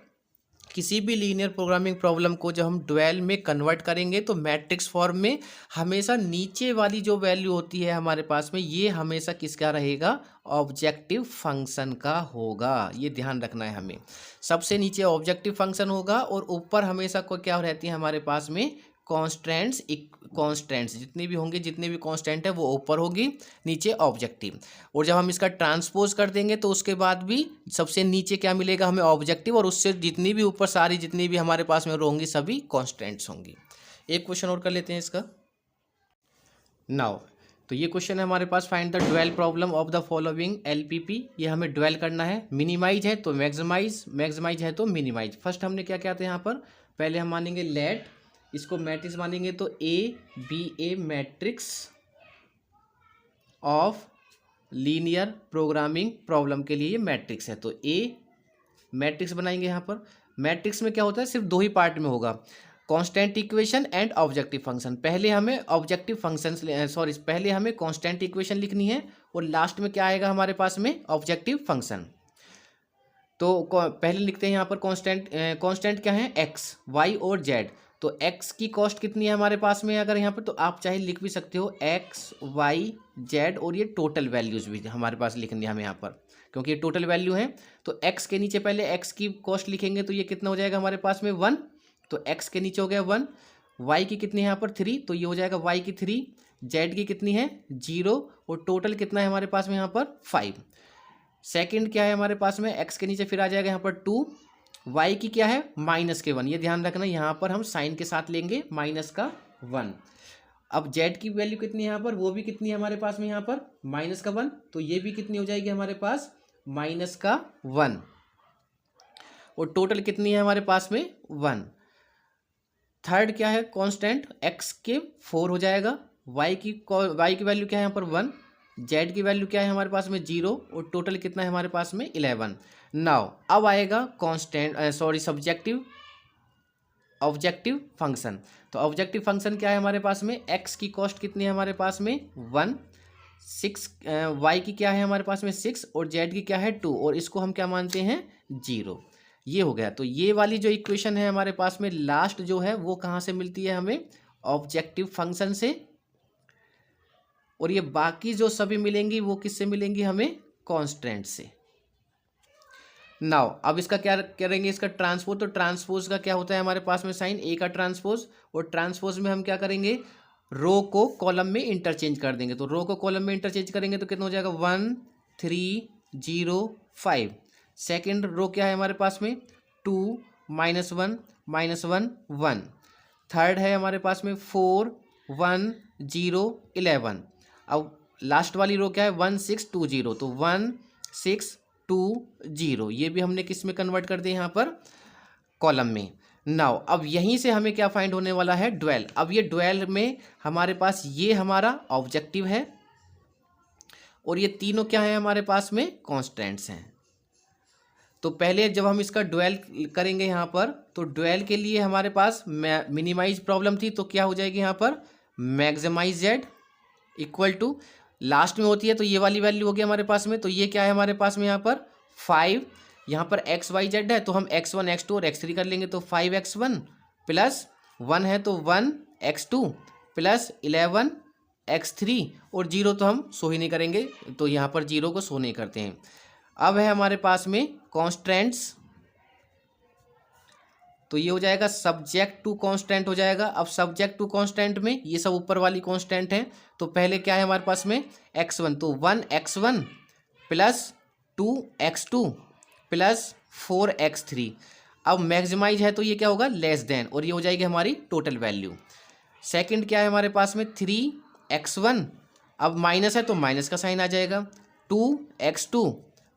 किसी भी लीनियर प्रोग्रामिंग प्रॉब्लम को जब हम डुअल में कन्वर्ट करेंगे तो मैट्रिक्स फॉर्म में हमेशा नीचे वाली जो वैल्यू होती है हमारे पास में ये हमेशा किसका रहेगा, ऑब्जेक्टिव फंक्शन का होगा। ये ध्यान रखना है हमें, सबसे नीचे ऑब्जेक्टिव फंक्शन होगा और ऊपर हमेशा को क्या रहती है हमारे पास में कॉन्स्टेंट्स कॉन्स्टेंट्स जितने भी होंगे, जितने भी कॉन्स्टेंट है वो ऊपर होगी, नीचे ऑब्जेक्टिव। और जब हम इसका ट्रांसपोज कर देंगे तो उसके बाद भी सबसे नीचे क्या मिलेगा हमें, ऑब्जेक्टिव, और उससे जितनी भी ऊपर सारी जितनी भी हमारे पास में होंगी सभी कॉन्स्टेंट्स होंगी। एक क्वेश्चन और कर लेते हैं इसका। नाउ तो ये क्वेश्चन है हमारे पास, find the dual problem of the following LPP. ये हमें ड्वेल करना है, मिनिमाइज है तो मैक्सिमाइज, मैक्सिमाइज है तो मिनिमाइज। फर्स्ट हमने क्या किया था यहाँ पर, पहले हम मानेंगे लेट, इसको मैट्रिक्स मानेंगे तो A be a matrix of linear programming problem के लिए ये मैट्रिक्स है, तो ए मैट्रिक्स बनाएंगे। यहाँ पर मैट्रिक्स में क्या होता है, सिर्फ दो ही पार्ट में होगा, constant equation and objective function. पहले हमें ऑब्जेक्टिव फंक्शन, सॉरी पहले हमें कांस्टेंट इक्वेशन लिखनी है और लास्ट में क्या आएगा हमारे पास में, ऑब्जेक्टिव फंक्शन। तो पहले लिखते हैं यहाँ पर कांस्टेंट क्या है, एक्स वाई और जेड। तो एक्स की कॉस्ट कितनी है हमारे पास में, अगर यहाँ पर तो आप चाहे लिख भी सकते हो एक्स वाई जेड, और ये टोटल वैल्यूज भी हमारे पास लिखनी है हमें यहाँ पर, क्योंकि ये टोटल वैल्यू है। तो एक्स के नीचे पहले एक्स की कॉस्ट लिखेंगे तो ये कितना हो जाएगा हमारे पास में 1, तो एक्स के नीचे हो गया 1। वाई की कितनी है यहाँ पर 3, तो ये हो जाएगा वाई की 3। जेड की कितनी है 0, और टोटल कितना है हमारे पास में यहाँ पर 5। सेकंड क्या है हमारे पास में, एक्स के नीचे फिर आ जाएगा यहाँ पर 2। वाई की क्या है माइनस के 1, ये ध्यान रखना यहाँ पर हम साइन के साथ लेंगे माइनस का 1। अब जेड की वैल्यू कितनी है यहाँ पर, वो भी कितनी है हमारे पास में यहाँ पर माइनस का 1, तो ये भी कितनी हो जाएगी हमारे पास माइनस का 1, और टोटल कितनी है हमारे पास में 1। थर्ड क्या है कांस्टेंट, एक्स के 4 हो जाएगा, वाई की वैल्यू क्या है यहाँ पर 1, जेड की वैल्यू क्या है हमारे पास में 0, और टोटल कितना है हमारे पास में 11। नाउ अब आएगा कांस्टेंट सब्जेक्टिव ऑब्जेक्टिव फंक्शन। तो ऑब्जेक्टिव फंक्शन क्या है हमारे पास में, एक्स की कॉस्ट कितनी है हमारे पास में 1, 6, वाई की क्या है हमारे पास में 6, और जेड की क्या है 2, और इसको हम क्या मानते हैं 0। ये हो गया। तो ये वाली जो इक्वेशन है हमारे पास में लास्ट जो है वो कहाँ से मिलती है हमें, ऑब्जेक्टिव फंक्शन से, और ये बाकी जो सभी मिलेंगी वो किससे मिलेंगी हमें, कांस्टेंट से। नाउ अब इसका क्या करेंगे, इसका ट्रांसपोज। तो ट्रांसपोज का क्या होता है हमारे पास में साइन, ए का ट्रांसपोज, और ट्रांसपोज में हम क्या करेंगे, रो को कॉलम में इंटरचेंज कर देंगे। तो रो को कॉलम में इंटरचेंज करेंगे तो कितना हो जाएगा 1 3 0 5। सेकेंड रो क्या है हमारे पास में 2 -1 -1 1। थर्ड है हमारे पास में 4 1 0 11। अब लास्ट वाली रो क्या है 1 6 2 0, तो 1 6 2 0, ये भी हमने किस में कन्वर्ट कर दिया यहाँ पर, कॉलम में। नाउ अब यहीं से हमें क्या फाइंड होने वाला है, ड्वेल। अब ये ड्वेल में हमारे पास ये हमारा ऑब्जेक्टिव है, और ये तीनों क्या है हमारे पास में कॉन्स्टेंट्स हैं। तो पहले जब हम इसका ड्वेल करेंगे यहाँ पर, तो ड्वेल के लिए हमारे पास मिनिमाइज प्रॉब्लम थी, तो क्या हो जाएगी यहाँ पर maximise Z equal to, last में होती है तो ये वाली वैल्यू होगी हमारे पास में। तो ये क्या है हमारे पास में यहाँ पर 5, यहाँ पर एक्स वाई जेड है तो हम x1 x2 और x3 कर लेंगे, तो 5x1 प्लस 1 है तो 1x2 प्लस 11x3, और 0 तो हम शो ही नहीं करेंगे, तो यहाँ पर 0 को शो नहीं करते हैं। अब है हमारे पास में कॉन्स्टेंट्स, तो ये हो जाएगा सब्जेक्ट टू कांस्टेंट हो जाएगा। अब सब्जेक्ट टू कांस्टेंट में ये सब ऊपर वाली कांस्टेंट है, तो पहले क्या है हमारे पास में x1, तो 1x1 plus 2x2 plus 4x3। अब मैक्सिमाइज है तो ये क्या होगा लेस देन, और ये हो जाएगी हमारी टोटल वैल्यू। सेकंड क्या है हमारे पास में 3x1, अब माइनस है तो माइनस का साइन आ जाएगा, 2x2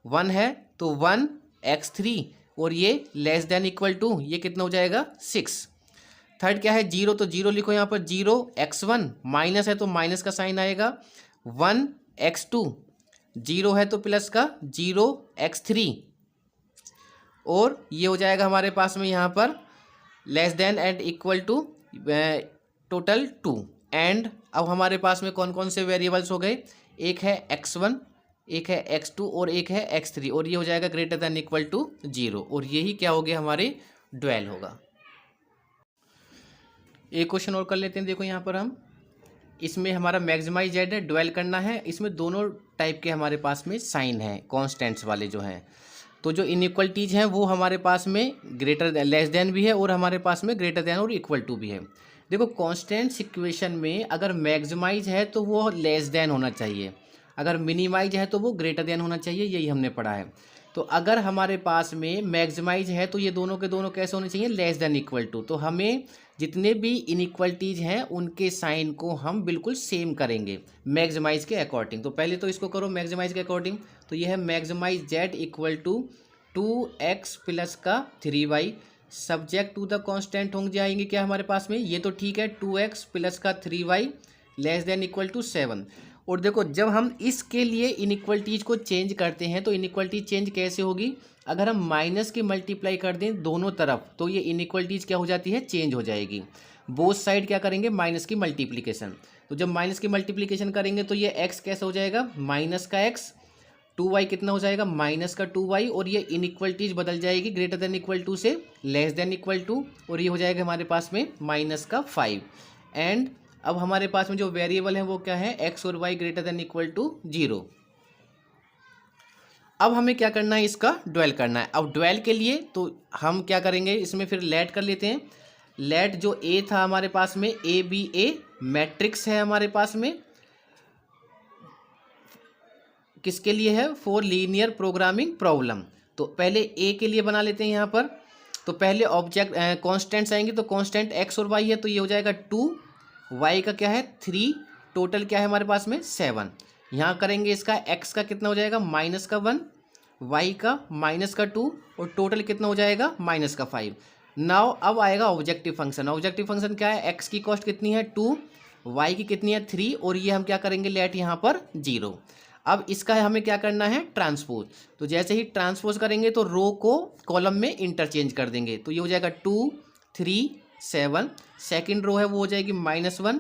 1 है तो 1x3, और ये लेस देन इक्वल टू, ये कितना हो जाएगा 6। थर्ड क्या है 0, तो 0 लिखो यहाँ पर 0x1, माइनस है तो माइनस का साइन आएगा, 1x2, 0 है तो प्लस का 0x3, और ये हो जाएगा हमारे पास में यहाँ पर less than and equal to total 2। And अब हमारे पास में कौन कौन से वेरिएबल्स हो गए, एक है x1, एक है x2 और एक है x3, और ये हो जाएगा ग्रेटर देन इक्वल टू 0, और यही क्या हो गया हमारे ड्वेल होगा। एक क्वेश्चन और कर लेते हैं। देखो यहाँ पर हम, इसमें हमारा मैक्सिमाइज जेड है, ड्वेल करना है। इसमें दोनों टाइप के हमारे पास में साइन है कॉन्स्टेंट्स वाले जो हैं, तो जो इनइक्वलिटीज हैं वो हमारे पास में ग्रेटर लेस देन भी है, और हमारे पास में ग्रेटर देन और इक्वल टू भी है। देखो कॉन्स्टेंट्स इक्वेशन में अगर मैक्सिमाइज है तो वो लेस देन होना चाहिए, अगर मिनिमाइज है तो वो ग्रेटर देन होना चाहिए, यही हमने पढ़ा है। तो अगर हमारे पास में मैक्सिमाइज है तो ये दोनों के दोनों कैसे होने चाहिए, लेस देन इक्वल टू। तो हमें जितने भी इनइक्वलिटीज हैं उनके साइन को हम बिल्कुल सेम करेंगे मैक्सिमाइज के अकॉर्डिंग। तो पहले तो इसको करो मैक्सिमाइज के अकॉर्डिंग, तो ये है maximise Z equal to 2x plus का 3y subject to the constant हो जाएंगे क्या हमारे पास में, ये तो ठीक है 2x प्लस का 3y less than equal to 7। और देखो जब हम इसके लिए इनइक्वलिटीज को चेंज करते हैं तो इनइक्वलिटी चेंज कैसे होगी, अगर हम माइनस की मल्टीप्लाई कर दें दोनों तरफ तो ये इनइक्वलिटीज क्या हो जाती है, चेंज हो जाएगी। बोथ साइड क्या करेंगे, माइनस की मल्टीप्लिकेशन। तो जब माइनस की मल्टीप्लिकेशन करेंगे तो ये x कैसा हो जाएगा, माइनस का x, 2y कितना हो जाएगा, माइनस का 2y, और ये इनइक्वलिटीज बदल जाएगी ग्रेटर देन इक्वल टू से लेस देन इक्वल टू, और ये हो जाएगा हमारे पास में माइनस का 5। एंड अब हमारे पास में जो वेरिएबल है वो क्या है, x और y greater than equal to 0। अब हमें क्या करना है, इसका ड्वेल करना है। अब ड्वेल के लिए तो हम क्या करेंगे, इसमें फिर लेट कर लेते हैं। लेट जो a था हमारे पास में, ए बी ए मैट्रिक्स है हमारे पास में, किसके लिए है, फॉर लीनियर प्रोग्रामिंग प्रॉब्लम। तो पहले a के लिए बना लेते हैं यहाँ पर। तो पहले ऑब्जेक्ट कॉन्स्टेंट्स आएंगे, तो कॉन्स्टेंट x और y है, तो ये हो जाएगा 2, y का क्या है 3, टोटल क्या है हमारे पास में 7। यहाँ करेंगे इसका x का कितना हो जाएगा, माइनस का 1, y का माइनस का 2, और टोटल कितना हो जाएगा, माइनस का 5। नाउ अब आएगा ऑब्जेक्टिव फंक्शन। ऑब्जेक्टिव फंक्शन क्या है, x की कॉस्ट कितनी है 2, y की कितनी है 3, और ये हम क्या करेंगे, लेट यहाँ पर 0। अब इसका हमें क्या करना है, ट्रांसपोज। तो जैसे ही ट्रांसपोज करेंगे तो रो को कॉलम में इंटरचेंज कर देंगे, तो ये हो जाएगा 2 3 7। सेकेंड रो है वो हो जाएगी -1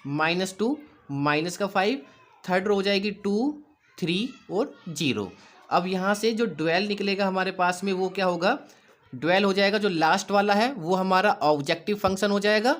-2 माइनस का 5। थर्ड रो हो जाएगी 2 3 और 0। अब यहाँ से जो ड्वेल निकलेगा हमारे पास में वो क्या होगा, ड्वेल हो जाएगा जो लास्ट वाला है वो हमारा ऑब्जेक्टिव फंक्शन हो जाएगा,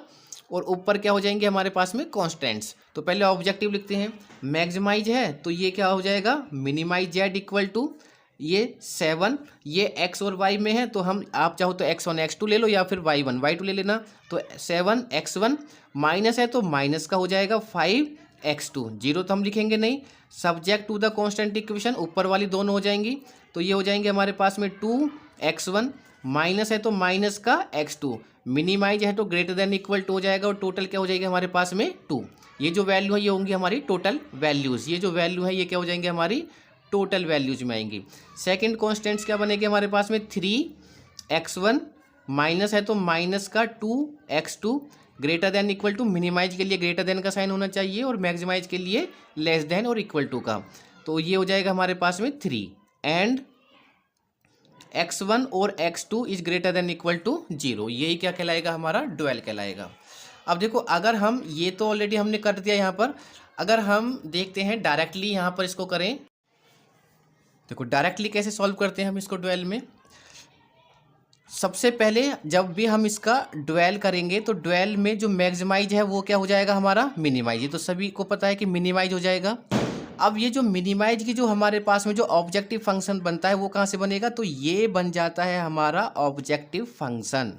और ऊपर क्या हो जाएंगे हमारे पास में कॉन्स्टेंट्स। तो पहले ऑब्जेक्टिव लिखते हैं, मैक्सिमाइज है तो ये क्या हो जाएगा, मिनिमाइज जेड इक्वल टू ये 7, ये x और y में है तो हम, आप चाहो तो x1 x2 ले लो या फिर y1 y2 ले लेना। तो 7 x1 माइनस है तो माइनस का हो जाएगा 5 x2, 0 तो हम लिखेंगे नहीं। Subject to the constant equation, ऊपर वाली दोनों हो जाएंगी, तो ये हो जाएंगे हमारे पास में 2x1 माइनस है तो माइनस का x2, मिनिमाइज है तो ग्रेटर देन इक्वल टू हो जाएगा, और टोटल क्या हो जाएगा हमारे पास में 2। ये जो वैल्यू है ये होंगी हमारी टोटल वैल्यूज़, ये जो वैल्यू है ये क्या हो जाएंगे, हमारी टोटल वैल्यूज में आएंगी। सेकंड कॉन्स्टेंट्स क्या बनेगी हमारे पास में, 3x1 माइनस है तो माइनस का 2x2, greater than equal to, minimise के लिए ग्रेटर देन का साइन होना चाहिए और मैक्सिमाइज के लिए लेस देन और इक्वल टू का। तो ये हो जाएगा हमारे पास में 3, एंड x1 और x2 is greater than equal to 0। यही क्या कहलाएगा, हमारा ड्वेल कहलाएगा। अब देखो अगर हम, ये तो ऑलरेडी हमने कर दिया यहाँ पर, अगर हम देखते हैं डायरेक्टली यहाँ पर इसको करें, देखो डायरेक्टली कैसे सॉल्व करते हैं हम इसको ड्वेल में। सबसे पहले जब भी हम इसका ड्वेल करेंगे तो ड्वेल में जो मैक्सिमाइज है वो क्या हो जाएगा, हमारा मिनिमाइज। ये तो सभी को पता है कि मिनिमाइज हो जाएगा। अब ये जो मिनिमाइज की जो हमारे पास में जो ऑब्जेक्टिव फंक्शन बनता है वो कहाँ से बनेगा, तो ये बन जाता है हमारा ऑब्जेक्टिव फंक्शन।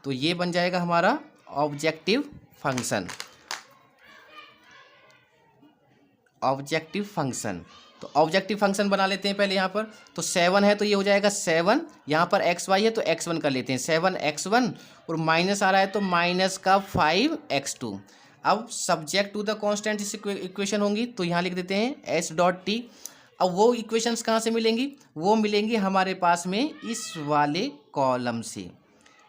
तो ये बन जाएगा हमारा ऑब्जेक्टिव फंक्शन, ऑब्जेक्टिव फंक्शन। तो ऑब्जेक्टिव फंक्शन बना लेते हैं पहले यहाँ पर। तो 7 है तो ये हो जाएगा 7, यहाँ पर xy है तो x1 कर लेते हैं, 7x1, और माइनस आ रहा है तो माइनस का 5x2। अब सब्जेक्ट टू द कांस्टेंट इस इक्वेशन होंगी, तो यहाँ लिख देते हैं s.t। अब वो इक्वेशंस कहाँ से मिलेंगी, वो मिलेंगी हमारे पास में इस वाले कॉलम से।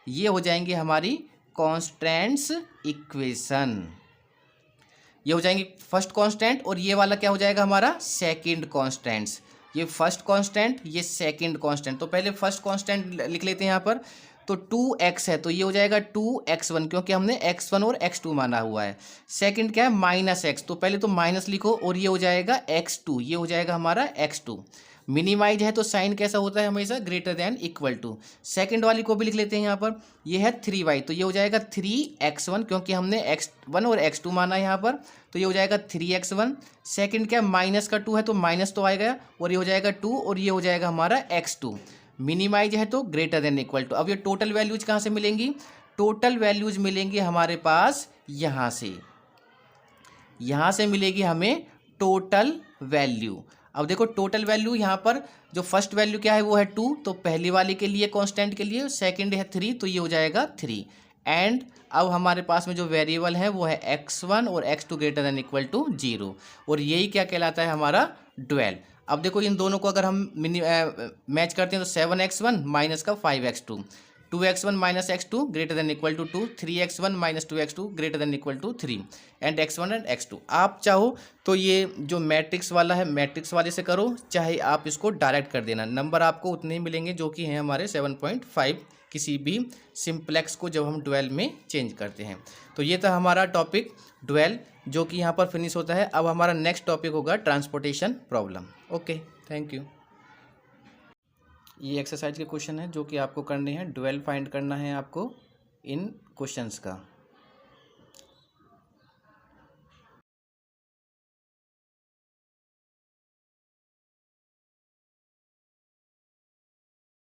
ये हो जाएंगे हमारी कांस्टेंट्स इक्वेशन, ये हो जाएंगे फर्स्ट कांस्टेंट, और ये वाला क्या हो जाएगा हमारा सेकंड कांस्टेंट्स। ये फर्स्ट कांस्टेंट, ये सेकंड कांस्टेंट। तो पहले फर्स्ट कांस्टेंट लिख लेते हैं यहाँ पर। तो 2x है तो ये हो जाएगा 2x1, क्योंकि हमने x1 और x2 माना हुआ है। सेकंड क्या है, -x, तो पहले तो माइनस लिखो, और ये हो जाएगा x2, ये हो जाएगा हमारा x2। मिनिमाइज है तो साइन कैसा होता है, हमेशा greater than equal to. Second वाली को भी लिख लेते हैं यहाँ पर, ये है 3y, तो ये हो जाएगा 3x1, क्योंकि हमने x1 और x2 माना है यहाँ पर, तो ये हो जाएगा 3x1। सेकंड क्या, माइनस का 2 है तो माइनस तो आएगा, और ये हो जाएगा 2, और ये हो जाएगा हमारा x2। मिनिमाइज है तो ग्रेटर देन इक्वल टू। अब ये टोटल वैल्यूज कहाँ से मिलेंगी, टोटल वैल्यूज मिलेंगे हमारे पास यहाँ से मिलेगी हमें टोटल वैल्यू। अब देखो टोटल वैल्यू यहाँ पर जो फर्स्ट वैल्यू क्या है वो है 2, तो पहली वाली के लिए कांस्टेंट के लिए, सेकंड है 3, तो ये हो जाएगा 3। एंड अब हमारे पास में जो वेरिएबल है वो है x1 और x2 greater than equal to 0, और यही क्या कहलाता है हमारा ड्वेल। अब देखो इन दोनों को अगर हम मैच करते हैं तो 7x1 माइनस का 5x2, 2x1 minus x2 greater than equal to 2, 3x1 minus 2x2 greater than equal to 3, and x1 and x2। आप चाहो तो ये जो मैट्रिक्स वाला है मैट्रिक्स वाले से करो, चाहे आप इसको डायरेक्ट कर देना, नंबर आपको उतने ही मिलेंगे जो कि हैं हमारे 7.5 किसी भी सिंप्लेक्स को जब हम ड्वेल में चेंज करते हैं। तो ये था हमारा टॉपिक ड्वेल, जो कि यहाँ पर फिनिश होता है। अब हमारा नेक्स्ट टॉपिक होगा transportation problem. Okay, thank you. ये एक्सरसाइज के क्वेश्चन है जो कि आपको करने हैं, ड्वेल फाइंड करना है आपको इन क्वेश्चंस का।